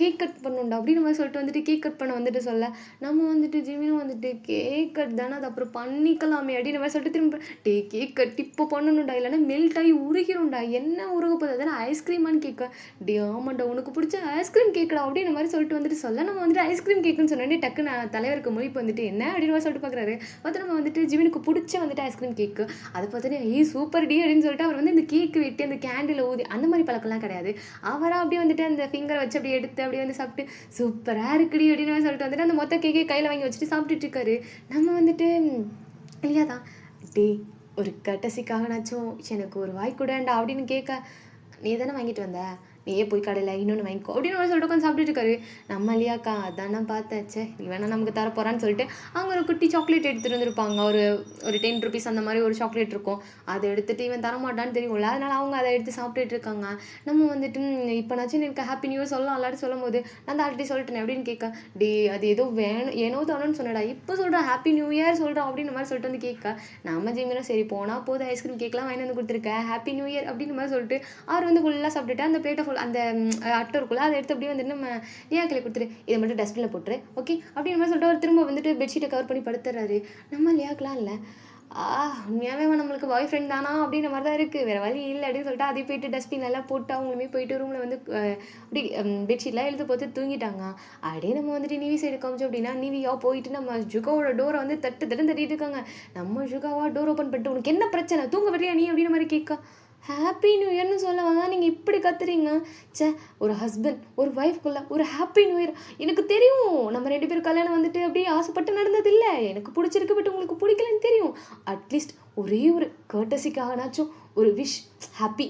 கேக் கட் பண்ணுண்டா அப்படின்னு மாதிரி சொல்லிட்டு வந்துட்டு கேக் கட் பண்ண வந்துட்டு சொல்ல நம்ம வந்துட்டு ஜிமினும் வந்துட்டு கேக் கட் தானே அது அப்புறம் பண்ணிக்கலாமே அப்படின்னு மாதிரி சொல்லிட்டு திரும்ப கேக் கட் இப்போ பண்ணணும்டா இல்லைன்னா மெல்ட் ஆகி உருகிரும்டா என்ன உருக போகுது அதெல்லாம் ஐஸ்கிரீமான்னு கேட்க ஆமாண்டா உனக்கு பிடிச்ச ஐஸ்கிரீம் கேட்கலாம் அப்படின்னு மாதிரி சொல்லிட்டு வந்துட்டு சொல்ல நம்ம வந்துட்டு ஐஸ்கிரீம் கேக்குன்னு சொன்னோடனே டக்கு நான் தலைவருக்கு மொழிப்பு வந்துட்டு என்ன அப்படின்னு மாதிரி சொல்லிட்டு பார்க்குறாரு. பார்த்து நம்ம வந்துட்டு ஜிமினுக்கு பிடிச்ச வந்துட்டு ஐஸ்கிரீம் கேக்கு அதை பார்த்தோன்னே சூப்பர் டி அப்படின்னு சொல்லிட்டு அவர் வந்து இந்த கேக்கு வெட்டி அந்த கேண்டில் ஊதி அந்த மாதிரி பழக்கம்லாம் கிடையாது. அவராக அப்படியே வந்துட்டு அந்த ஃபிங்கரை வச்சு அப்படியே எடுத்து அப்படியே வந்து சாப்பிட்டு சூப்பராக இருக்குடி அப்படின்னு சொல்லிட்டு வந்துட்டு அந்த மொத்த கேக்கே கையில் வாங்கி வச்சுட்டு சாப்பிட்டுட்டு இருக்காரு. நம்ம வந்துட்டு இல்லையா தான் டே ஒரு கட்டசிக்காகனாச்சும் எனக்கு ஒரு வாய் கூடண்டா அப்படின்னு கேட்க நீ தானே வாங்கிட்டு வந்த நீயே போய் கடையில் இன்னொன்று வாங்கிக்கோ அப்படின்னு சொல்லிட்டு உட்காந்து சாப்பிட்டுட்டு இருக்காரு. நம்ம இல்லையாக்கா அதான் நான் பார்த்தேன் சே நீ வேணா நமக்கு தர போகிறான்னு சொல்லிட்டு அவங்க ஒரு குட்டி சாக்லேட் எடுத்துகிட்டு வந்துருப்பாங்க. ஒரு 10 rupees அந்த மாதிரி ஒரு சாக்லேட் இருக்கும். அதை எடுத்துகிட்டு இவன் தரமாட்டான்னு தெரியும்ல அதனால் அவங்க அதை எடுத்து சாப்பிட்டுட்டு இருக்காங்க. நம்ம வந்துட்டு இப்போனாச்சும் எனக்கு ஹாப்பி நியூ இயர் சொல்லலாம் எல்லாரும் சொல்லும் போது நான் ஆல்ரெடி சொல்லிட்டேன் அப்படின்னு கேட்க டே அது ஏதோ ஏனோ தானோன்னு சொன்னடா இப்போ சொல்கிறேன் ஹாப்பி நியூ இயர் சொல்கிறோம் அப்படின்னு மாதிரி சொல்லிட்டு வந்து கேட்க நம்ம ஜிமினா சரி போனால் போது ஐஸ்கிரீம் கேட்கலாம் வாங்கி வந்து கொடுத்துருக்கேன் ஹாப்பி நியூ இயர் அப்படின்னு மாதிரி சொல்லிட்டு அவர் வந்து ஃபுல்லாக சாப்பிட்டுட்டு அந்த பிளேட்டை அந்த அட்டை இருக்குல்ல அதை எடுத்து அப்படியே வந்துட்டு நம்ம லியாக்கில் கொடுத்துரு இதை மட்டும் டஸ்ட்பினில் போட்டுரு ஓகே அப்படின்னு மாதிரி சொல்லிட்டு அவர் திரும்ப வந்துட்டு பெட்ஷீட்டை கவர் பண்ணி படுத்துறாரு. நம்ம லியாக்கெலாம் இல்லை உண்மையாகவே நம்மளுக்கு பாய் ஃப்ரெண்ட் தானா அப்படின்ற மாதிரி தான் இருக்குது வேறு வழி இல்லை அப்படின்னு சொல்லிட்டு அதை போயிட்டு டஸ்ட்பின் எல்லாம் போட்டு அவங்களுமே போயிட்டு ரூமில் வந்து அப்படி பெட்ஷீட்லாம் எழுத்து போட்டு தூங்கிட்டாங்க. அப்படியே நம்ம வந்துட்டு நிவி சைடு காமிச்சோம் அப்படின்னா நிவியா போயிட்டு நம்ம ஜுகாவோட டோரை வந்து தட்டிட்டு இருக்காங்க. நம்ம ஜுகாவா டோர் ஓப்பன் பண்ணிட்டு உனக்கு என்ன பிரச்சனை தூங்க வரையா நீ அப்படின்ற மாதிரி கேட்க ஹாப்பி நியூ இயர்னு சொல்ல தான் நீங்கள் இப்படி கத்துறீங்க. சே ஒரு ஹஸ்பண்ட் ஒரு ஒய்ஃப்குள்ள ஒரு ஹாப்பி நியூ இயர் எனக்கு தெரியும் நம்ம 2 பேரும் கல்யாணம் வந்துட்டு அப்படியே ஆசைப்பட்டு நடந்தது இல்லை எனக்கு பிடிச்சிருக்கு பட் உங்களுக்கு பிடிக்கலன்னு தெரியும். அட்லீஸ்ட் ஒரே ஒரு கர்ட்டசிக்காகனாச்சும் ஒரு விஷ் ஹாப்பி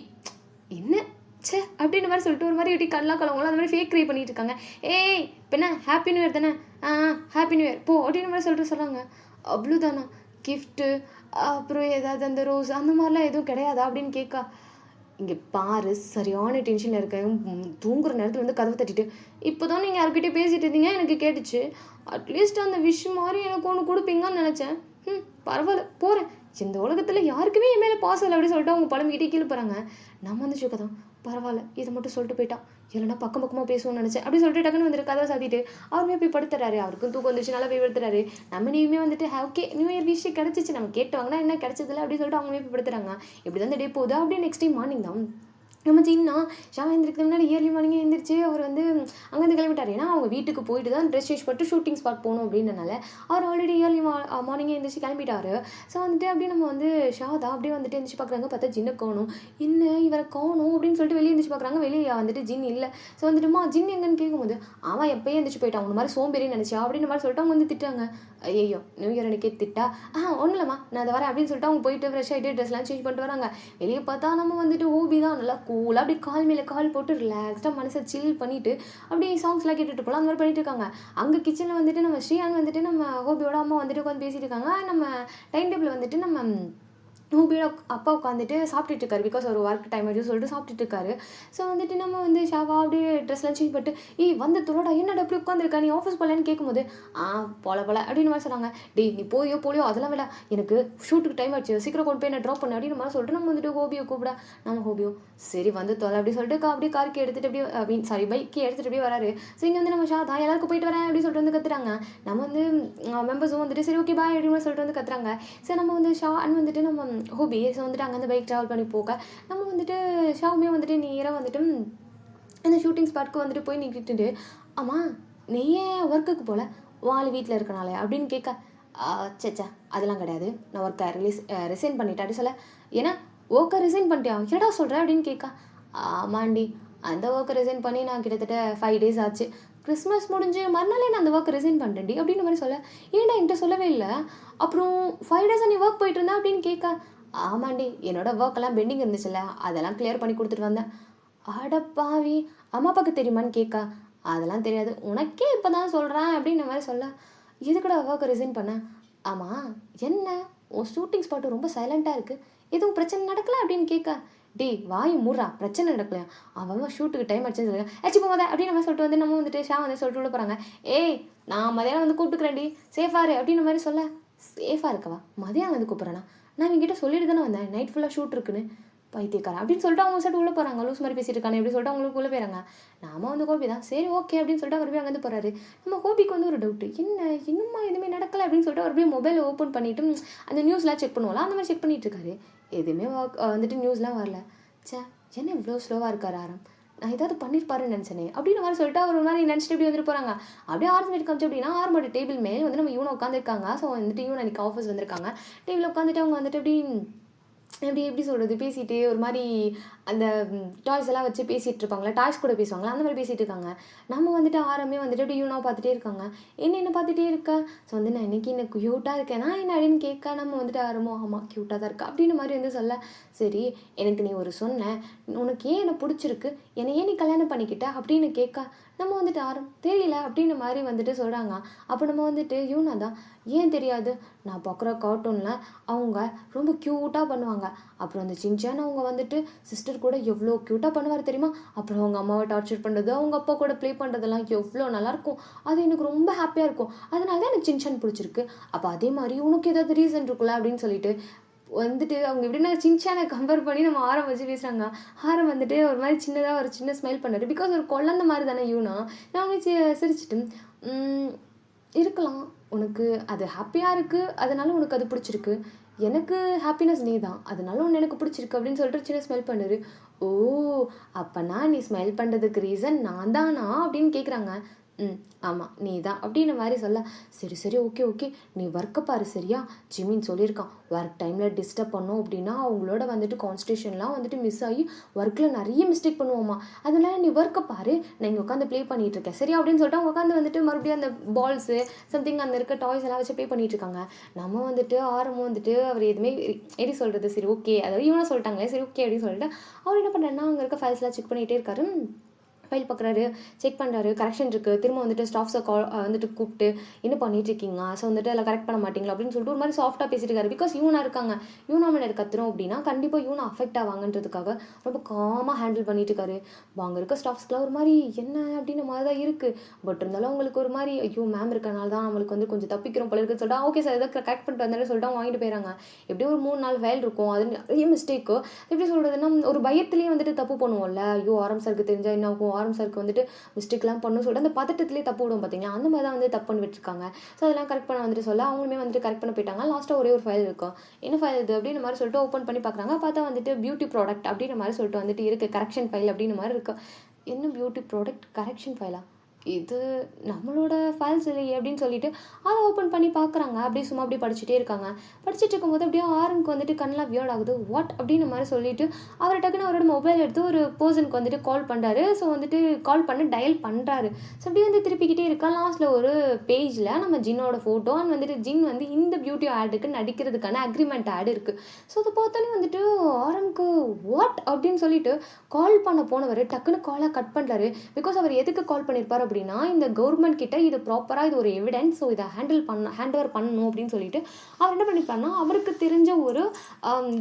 என்ன சே அப்படின்ற மாதிரி சொல்லிட்டு ஒரு மாதிரி எப்படி கல்லாம் கலவங்களும் அந்த மாதிரி ஃபேக் க்ரை பண்ணிட்டு இருக்காங்க. ஏய் இப்போ என்ன ஹாப்பி நியூ இயர் தானே ஹாப்பி நியூ இயர் போ அப்படின்ற மாதிரி சொல்லிட்டு சொல்கிறாங்க. அவ்வளோதானா கிஃப்ட்டு அப்புறம் ஏதாவது அந்த ரோஸ் அந்த மாதிரிலாம் எதுவும் கிடையாதா அப்படின்னு கேட்கா இங்கே பாரு சரியான டென்ஷனில் இருக்கேன். தூங்குற நேரத்தில் வந்து கதவை தட்டிட்டு, இப்போ தான் நீங்கள் யார்கிட்டயும் பேசிகிட்டு இருந்தீங்க எனக்கு கேட்டுச்சு. அட்லீஸ்ட் அந்த விஷ் மாதிரி எனக்கு ஒன்று கொடுப்பீங்கன்னு நினச்சேன். பரவாயில்ல போகிறேன். இந்த உலகத்தில் யாருக்குமே என் மேலே பாசம் இல்லை அப்படின்னு சொல்லிட்டு அவங்க புலம்பிக்கிட்டே கீழே போகிறாங்க. நம்ம வந்து சுக்க தான் பரவாயில்ல இதை மட்டும் சொல்லிட்டு போயிட்டா, இல்லைன்னா பக்கமாக பேசுவோம்னு நினச்சேன் அப்படி சொல்லிட்டு டக்குன்னு வந்துட்டு கதவை சாத்திட்டு அவருமே போய் படுத்துறாரு. அவருக்கும் தூக்கம் வந்துச்சு, நல்லா போய் படுத்துறாரு. நம்ம நியூமே வந்துட்டு ஓகே நியூ இயர் விஷயம் கிடச்சிச்சு, நம்ம கேட்டுவாங்கன்னா என்ன கிடச்சதில்ல அப்படின்னு சொல்லிட்டு அவங்களே போய் படுத்துறாங்க. இப்படி தான் இந்த டே போகுது. அப்படியே நெக்ஸ்ட் டே மார்னிங் தான் நம்ம ஜின்னா ஷா எழுந்திரிக்கிறதுக்கு முன்னாடி இயர்லி மார்னிங்கே எழுந்திரிச்சு அவர் வந்து அங்கேருந்து கிளம்பிட்டார். ஏன்னா அவங்க வீட்டுக்கு போயிட்டு தான் ட்ரெஸ் சேஞ்ச் பண்ணிட்டு ஷூட்டிங் ஸ்பாட் போகணும் அப்படின்றனால அவர் ஆல்ரெடி இயர்லி மார்னிங்கே எழுந்திரிச்சு கிளம்பிட்டார். ஸோ வந்துட்டு அப்படியே நம்ம வந்து ஷாதா அப்படியே வந்துட்டு எழுந்திரிச்சு பார்க்குறாங்க. பார்த்தா ஜின்னை காணும். என்ன இவரை காணும் அப்படின்னு சொல்லிட்டு வெளியே எழுந்திரிச்சு பார்க்குறாங்க. வெளியே வந்துட்டு ஜின் இல்லை. ஸோ வந்துட்டுமா ஜின் எங்கன்னு கேட்கும்போது அவன் எப்போயே எழுந்திரிச்சு போயிட்டான், உங்க மாதிரி சோம்பேறின்னு நினச்சா அப்படின்னு மாதிரி சொல்லிட்டு அவங்க வந்து திட்டாங்க. ஐயோ நியூ இயர் அன்றைக்கே திட்டா ஒன்றும் இல்லைம்மா நான் அதை வரேன் அப்படின்னு சொல்லிட்டு அவங்க போயிட்டு ஃப்ரெஷ் ஆகிட்டு ட்ரெஸ்லாம் சேஞ்ச் பண்ணிட்டு வராங்க. வெளியே பார்த்தா நம்ம வந்துட்டு ஹோபி தான் நல்லா கூலாக அப்படியே கால் மேலே கால் போட்டு ரிலாக்ஸ்டாக மனசை சில் பண்ணிவிட்டு அப்படியே சாங்ஸ்லாம் கேட்டுட்டு போகலாம் அந்த மாதிரி பண்ணிட்டு இருக்காங்க. அங்கே கிச்சனில் வந்துட்டு நம்ம ஸ்ரீயான் வந்துட்டு நம்ம ஹோபியோட அம்மா வந்துட்டு உட்காந்து பேசிட்டு இருக்காங்க. நம்ம டைம் டேபிள் வந்துட்டு நம்ம ஹோபியோட அப்பா உட்காந்துட்டு சாப்பிட்டுட்டு இருக்காரு. பிகாஸ் ஒரு ஒர்க் டைம் ஆகிடுச்சு சொல்லிட்டு சாப்பிட்டுட்டு இருக்காரு. ஸோ வந்துட்டு நம்ம வந்து ஷாவா அப்படியே ட்ரெஸ்லாம் சேஞ்ச் பண்ணிட்டு வந்து தொலடா என்னடா அப்படி உட்காந்துருக்கா நீ ஆஃபீஸ் போகலன்னு கேட்கும்போது போல அப்படின்னு மாதிரி சொன்னாங்க. நீ போலியோ அதெல்லாம் விட எனக்கு ஷூட்டுக்கு டைம் ஆச்சு, சீக்கிரம் கொண்டு போய் நான் ட்ராப் பண்ண அப்படின்னு மாதிரி சொல்லிட்டு நம்ம வந்துட்டு ஹோபியோ கூப்பிட நம்ம ஹோபியோ சரி வந்து தொலை அப்படி சொல்லிட்டு அப்படியே காருக்கு எடுத்துகிட்டு அப்படியே பைக்கு எடுத்துகிட்டு அப்படியே வராரு. ஸோ இங்கே வந்து நம்ம ஷாதா எல்லாருக்கும் போயிட்டு வரேன் அப்படின்னு சொல்லிட்டு வந்து கத்துறாங்க. நம்ம வந்து மெம்பர்ஸும் வந்துட்டு சரி ஓகே பாய் அப்படின்னு சொல்லிட்டு வந்து கத்துறாங்க. ஸோ நம்ம வந்து ஷான் வந்துட்டு நம்ம ஹோபி ஸோ வந்துட்டு அங்கே வந்து பைக் ட்ராவல் பண்ணி போக நம்ம வந்துட்டு ஷாவுமே வந்துட்டு நேராக வந்துட்டு அந்த ஷூட்டிங் ஸ்பாட்க்கு வந்துட்டு போய் நின்றுட்டு ஆமாம் நீ ஏன் ஒர்க்குக்கு போகல, வாழ் வீட்டில் இருக்கனாலே அப்படின்னு கேட்க சச்சா அதெல்லாம் கிடையாது, நான் ஒர்க்கை ரிசைன் பண்ணிட்டேன் அப்படி சொல்ல. ஏன்னா ஒர்க்கை ரிசைன் பண்ணிட்டியா என்னடா சொல்கிறேன் அப்படின்னு கேட்க ஆமாண்டி அந்த ஒர்க்கை ரிசைன் பண்ணி நான் கிட்டத்தட்ட 5 days ஆச்சு, கிறிஸ்மஸ் முடிஞ்சு மறுநாளே நான் அந்த ஒர்க் ரிசைன் பண்ணிட்டேன்டி அப்படின்னு மாதிரி சொல்ல. ஏன்டா என்கிட்ட சொல்லவே இல்லை, அப்புறம் 5 days நீ ஒர்க் போயிட்டு இருந்தா அப்படின்னு கேட்க ஆமாண்டி என்னோட ஒர்க்கெல்லாம் பெண்டிங் இருந்துச்சுல்ல அதெல்லாம் கிளியர் பண்ணி கொடுத்துட்டு வந்தேன். அடப்பாவி அம்மா அப்பாவுக்கு தெரியுமான்னு கேட்க அதெல்லாம் தெரியாது, உனக்கே இப்போ தான் சொல்கிறேன் அப்படின்ற மாதிரி சொல்ல. எதுக்கடா ஒர்க்கை ரிசைன் பண்ணேன், ஆமாம் என்ன உன் ஷூட்டிங் ஸ்பாட்டு ரொம்ப சைலண்ட்டாக இருக்குது, எதுவும் பிரச்சனை நடக்கல அப்படின்னு கேட்க வாய் மூடுறா பிரச்சனை நடக்கலையா, அவன் ஷூட்டுக்கு டைம் ஆச்சுன்னு சொல்லுங்க ஆச்சு போகாத அப்படின்னு நம்ம சொல்லிட்டு வந்து நம்ம வந்துட்டு ஷா வந்து சொல்லிட்டு உள்ள போகிறாங்க. நான் மதியானம் வந்து கூப்பிட்டுக்கிறேன்டி சேஃபாரு அப்படின்ற மாதிரி சொல்ல. சேஃபாக இருக்கவா மதியானம் வந்து கூப்பிட்றேன்னா நான் இவங்கிட்ட சொல்லிட்டு தானே வந்தேன் நைட் ஃபுல்லாக ஷூட் இருக்குன்னு, பைத்தியக்காரன் அப்படின்னு சொல்லிட்டு அவங்க சைடு உள்ளே போகிறாங்க. லூஸ் மாதிரி பேசிட்டு இருக்காங்க எப்படி சொல்லிட்டு அவங்களுக்கு உள்ளே போயிறாங்க. நாம வந்து கோபி தான் சரி ஓகே அப்படின்னு சொல்லிட்டு அவர் போய் அங்கேருந்து போகிறாரு. நம்ம கோபிக்கு வந்து ஒரு டவுட்டு, என்ன இன்னுமா எதுவுமே நடக்கலை அப்படின்னு சொல்லிட்டு அவர் போய் மொபைலை ஓப்பன் பண்ணிவிட்டு அந்த நியூஸ்லாம் செக் பண்ணுவோம்ல அந்த மாதிரி செக் பண்ணிட்டு இருக்காரு. எதுவுமே வந்துட்டு நியூஸ்லாம் வரல. என்ன இவ்வளோ ஸ்லோவாக இருக்கார் ஆரம், நான் ஏதாவது பண்ணியிருப்பாருன்னு நினச்சேனே அப்படின்னு மாதிரி சொல்லிட்டு அவர் ஒரு மாதிரி நினச்சிட்டு எப்படி வந்துட்டு போகிறாங்க. அப்படியே ஆரம் வீட்டு காமிச்சு அப்படின்னா ஆரம்போட டேபிள் மேலே வந்து நம்ம இவனை உட்காந்துருக்காங்க. ஸோ வந்துட்டு இவன் அன்றைக்கி ஆஃபீஸ் வந்திருக்காங்க. டேபிள் உட்காந்துட்டு அவங்க வந்துட்டு எப்படி சொல்கிறது பேசிட்டு ஒரு மாதிரி அந்த டாய்ஸ் எல்லாம் வச்சு பேசிகிட்டு இருப்பாங்களா, டாய்ஸ் கூட பேசுவாங்களா அந்த மாதிரி பேசிகிட்டு இருக்காங்க. நம்ம வந்துட்டு ஆரம்பமே வந்துட்டு அப்படி யூனாவை பார்த்துட்டே இருக்காங்க. என்ன பார்த்துட்டே இருக்கா, ஸோ வந்து நான் இன்றைக்கி எனக்கு க்யூட்டாக இருக்கேன் நான் என்ன அப்படின்னு கேட்க நம்ம வந்துட்டு ஆரம்போ ஆமாம் க்யூட்டாக தான் இருக்கா அப்படின்னு மாதிரி வந்து சொல்ல. சரி எனக்கு நீ ஒரு சொன்ன உனக்கு ஏன் என்னை பிடிச்சிருக்கு, என்னை ஏன் நீ கல்யாணம் பண்ணிக்கிட்ட அப்படின்னு கேட்க நம்ம வந்துட்டு தெரியல அப்படின்னு மாதிரி வந்துட்டு சொல்கிறாங்க. அப்போ நம்ம வந்துட்டு யூனா தான் ஏன் தெரியாது, நான் பார்க்குற கார்ட்டூனில் அவங்க ரொம்ப க்யூட்டாக பண்ணுவாங்க, அப்புறம் அந்த சின்சான் அவங்க வந்துட்டு சிஸ்டர் கூட எவ்வளோ க்யூட்டாக பண்ணுவார் தெரியுமா, அப்புறம் அவங்க அம்மாவை டார்ச்சர் பண்ணுறது அவங்க அப்பா கூட ப்ளே பண்ணுறதெல்லாம் எவ்வளோ நல்லாயிருக்கும், அது எனக்கு ரொம்ப ஹாப்பியாக இருக்கும், அதனால தான் எனக்கு சின்சான் பிடிச்சிருக்கு. அப்போ அதே மாதிரி உனக்கு ஏதாவது ரீசன் இருக்குல்ல அப்படின்னு சொல்லிட்டு வந்துட்டு அவங்க எப்படின்னா சின்சானை கம்பேர் பண்ணி நம்ம ஆரம் வச்சு பேசுகிறாங்க. ஆரம் வந்துட்டு ஒரு மாதிரி சின்னதாக ஒரு சின்ன ஸ்மைல் பண்ணாரு. பிகாஸ் ஒரு குழந்த மாதிரி தானே யூனா. நான் சிரிச்சிட்டு இருக்கலாம், உனக்கு அது ஹாப்பியாக இருக்குது அதனால உனக்கு அது பிடிச்சிருக்கு, எனக்கு ஹாப்பினஸ் நீ தான் அதனால ஒன்று எனக்கு பிடிச்சிருக்கு அப்படின்னு சொல்லிட்டு சின்ன ஸ்மைல் பண்ணாரு. ஓ அப்போனா நீ ஸ்மைல் பண்ணுறதுக்கு ரீசன் நான் தானா அப்படின்னு கேட்குறாங்க. ஆமாம் நீ தான் அப்படின்ற மாதிரி சொல்ல. சரி ஓகே நீ ஒர்க்கை பாரு சரியா, ஜிமின் சொல்லியிருக்கான் ஒர்க் டைமில் டிஸ்டர்ப் பண்ணோம் அப்படின்னா அவங்களோட வந்துட்டு கான்சன்ட்ரேஷன்லாம் வந்துட்டு மிஸ் ஆகி ஒர்க்கில் நிறைய மிஸ்டேக் பண்ணுவோமா, அதனால நீ ஒர்க்கை பாரு நான் இங்கே உட்காந்து ப்ளே பண்ணிகிட்டு இருக்கேன் சரியா அப்படின்னு சொல்லிட்டு அவங்க உட்காந்து வந்துட்டு மறுபடியும் அந்த பால்ஸு சம்திங் அந்த இருக்க டாய்ஸ் எல்லாம் வச்சு ப்ளே பண்ணிகிட்டு இருக்காங்க. நம்ம வந்துட்டு ஆரம்பம் வந்துட்டு அவர் எதுவுமே எப்படி சொல்கிறது சரி ஓகே அதாவது இவனா சொல்லிட்டாங்களே சரி ஓகே அப்படின்னு சொல்லிட்டு அவர் என்ன பண்ணுறேன்னா அங்கே இருக்க ஃபைல்ஸ்லாம் செக் பண்ணிகிட்டே இருக்காரு. ஃபைல் பார்க்குறாரு, செக் பண்ணுறாரு, கரெக்ஷன் இருக்குது. திரும்ப வந்துட்டு ஸ்டாஃப்ஸை வந்துட்டு கூப்பிட்டு என்ன பண்ணிட்டு இருக்கீங்க, ஸோ வந்துட்டு எல்லாம் கரெக்ட் பண்ண மாட்டீங்களா அப்படின்னு சொல்லிட்டு ஒரு மாதிரி சாஃப்டாக பேசிட்டு இருக்காரு. பிகாஸ் யூனா இருக்காங்க, யூனா மேலே கத்துறோம் அப்படின்னா கண்டிப்பாக யூனா அஃபெக்ட் ஆவாங்கன்றதுக்காக ரொம்ப காமாக ஹேண்டில் பண்ணிட்டு இருக்காரு. அங்கே இருக்க ஸ்டாஃப்ஸ்க்குலாம் ஒரு மாதிரி என்ன அப்படின்ற மாதிரி தான் இருக்குது. பட் இருந்தாலும் அவங்களுக்கு ஒரு மாதிரி ஐயோ மேம் இருக்கனால தான் நம்மளுக்கு வந்து கொஞ்சம் தப்பிக்கிறோம் போல இருக்குன்னு சொல்லிட்டு ஓகே சார் எதாவது கரெக்ட் பண்ணிட்டு வந்தாலே சொல்லிட்டு அவங்க வாங்கிட்டு போயிடறாங்க. எப்படியும் ஒரு 3-4 ஃபைல் இருக்கும். அது நிறைய மிஸ்டேக்கு. எப்படி சொல்கிறதுன்னா ஒரு பயத்துலேயே வந்துட்டு தப்பு பண்ணுவோம்ல. ஐயோ ஆரம் சாருக்கு தெரிஞ்சால் என்ன ஆகும், ஆரம் சாருக்கு வந்துட்டு மிஸ்டேக்லாம் பண்ணணும் சொல்லிட்டு அந்த பதட்டத்திலே தப்பு விடும் பார்த்தீங்களா, அந்த மாதிரி தான் வந்து தப்பு பண்ணி விட்டுருக்காங்க. ஸோ அதெல்லாம் கரெக்ட் பண்ண வந்துட்டு சொல்ல அவங்களுமே வந்துட்டு கரெக்ட் பண்ண போயிட்டாங்க. லாஸ்ட்டாக ஒரே ஒரு ஃபைல் இருக்கும். என்ன ஃபைல் இது அப்படின்ற மாதிரி சொல்லிட்டு ஓப்பன் பண்ணி பார்க்குறாங்க. பார்த்தா வந்துட்டு பியூட்டி ப்ராடக்ட் அப்படின்ற மாதிரி சொல்லிட்டு வந்துட்டு இருக்குது, கரெக்ஷன் ஃபைல் அப்படின்ற மாதிரி இருக்குது. என்ன பியூட்டி ப்ராடக்ட் கரெக்ஷன் ஃபைலா, இது நம்மளோட ஃபைல்ஸ் இல்லையே அப்படின்னு சொல்லிட்டு அதை ஓப்பன் பண்ணி பார்க்குறாங்க. அப்படியே சும்மா அப்படியே படிச்சுட்டே இருக்காங்க. படிச்சுட்டு இருக்கும்போது அப்படியே ஆரம்புக்கு வந்துட்டு கண்ணெலாம் வியர்ட் ஆகுது. வாட் அப்படின்ற மாதிரி சொல்லிட்டு அவர் டக்குன்னு அவரோட மொபைல் எடுத்து ஒரு பர்சனுக்கு வந்துட்டு கால் பண்ணுறாரு. ஸோ வந்துட்டு கால் பண்ணி டயல் பண்ணுறாரு. ஸோ அப்படியே வந்து திருப்பிக்கிட்டே இருக்கா. லாஸ்ட்டில் ஒரு பேஜில் நம்ம ஜின்னோட ஃபோட்டோ அண்ட் வந்துட்டு ஜின் வந்து இந்த பியூட்டி ஆடுக்கு நடிக்கிறதுக்கான அக்ரிமெண்ட் ஆடு இருக்குது. ஸோ அதை பார்த்தோன்னே வந்துட்டு ஆரம்புக்கு வாட் அப்படின்னு சொல்லிட்டு கால் பண்ண போனவர் டக்குன்னு காலை கட் பண்ணுறாரு. பிகாஸ் அவர் எதுக்கு கால் பண்ணியிருப்பார் அப்படின்னா இந்த கவர்மெண்ட் கிட்ட இது ப்ராப்பராக இது ஒரு எவிடன்ஸ், ஸோ இதை ஹேண்ட் ஓவர் பண்ணணும் அப்படின்னு சொல்லிட்டு அவர் என்ன பண்ணியிருப்பாருன்னா அவருக்கு தெரிஞ்ச ஒரு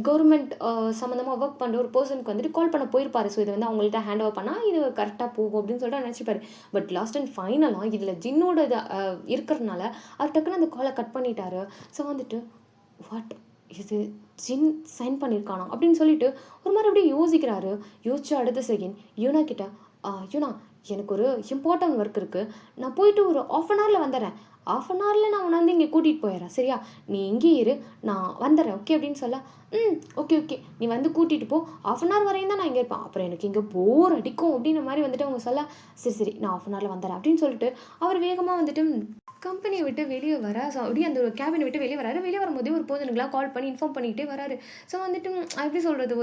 கவர்மெண்ட் சம்மந்தமாக ஒர்க் பண்ணுற ஒரு பர்சனுக்கு வந்துட்டு கால் பண்ண போயிருப்பாரு. ஸோ இதை வந்து அவங்கள்ட்ட ஹேண்ட் ஓவர் பண்ணால் இது கரெக்டாக போகும் அப்படின்னு சொல்லிட்டு நினச்சிப்பாரு. பட் லாஸ்ட் அண்ட் ஃபைனலாக இதில் ஜின்னோட இது இருக்கிறதுனால அவர் டக்குன்னு அந்த காலை கட் பண்ணிட்டாரு. ஸோ வந்துட்டு வாட் இது ஜின் சைன் பண்ணியிருக்கானா அப்படின்னு சொல்லிட்டு ஒரு மாதிரி அப்படியே யோசிக்கிறாரு. யோசிச்சு அடுத்த செகண்ட் யூனா கிட்ட யூனா எனக்கு ஒரு இம்பார்ட்டன்ட் ஒர்க் இருக்குது, நான் போயிட்டு ஒரு ஆஃப் அன் ஹவரில் வந்துடுறேன், ஆஃப் அன் ஹவரில் நான் உன்னை வந்து இங்கே கூட்டிகிட்டு போயிடுறேன் சரியா, நீ இங்கே இரு நான் வந்துடுறேன் ஓகே அப்படின்னு சொல்ல ஓகே ஓகே நீ வந்து கூட்டிகிட்டு போ, ஆஃப் அன் ஹவர் வரையும் தான் நான் இங்கே இருப்பேன், அப்புறம் எனக்கு இங்கே போர் அடிக்கும் அப்படின்ற மாதிரி வந்துட்டு அவங்க சொல்ல சரி சரி நான் ஆஃப் அன் ஹவரில் வந்துடுறேன் அப்படின்னு சொல்லிட்டு அவர் வேகமாக வந்துட்டு கம்பெனியை விட்டு வெளியே வர. ஸோ அப்படியே அந்த ஒரு கேபினை விட்டு வெளியே வராரு. வெளியே வரும்போதே ஒரு பர்சனுக்குலாம் கால் பண்ணி இன்ஃபார்ம் பண்ணிக்கிட்டே வராரு. ஸோ வந்துட்டு எப்படி சொல்கிறது,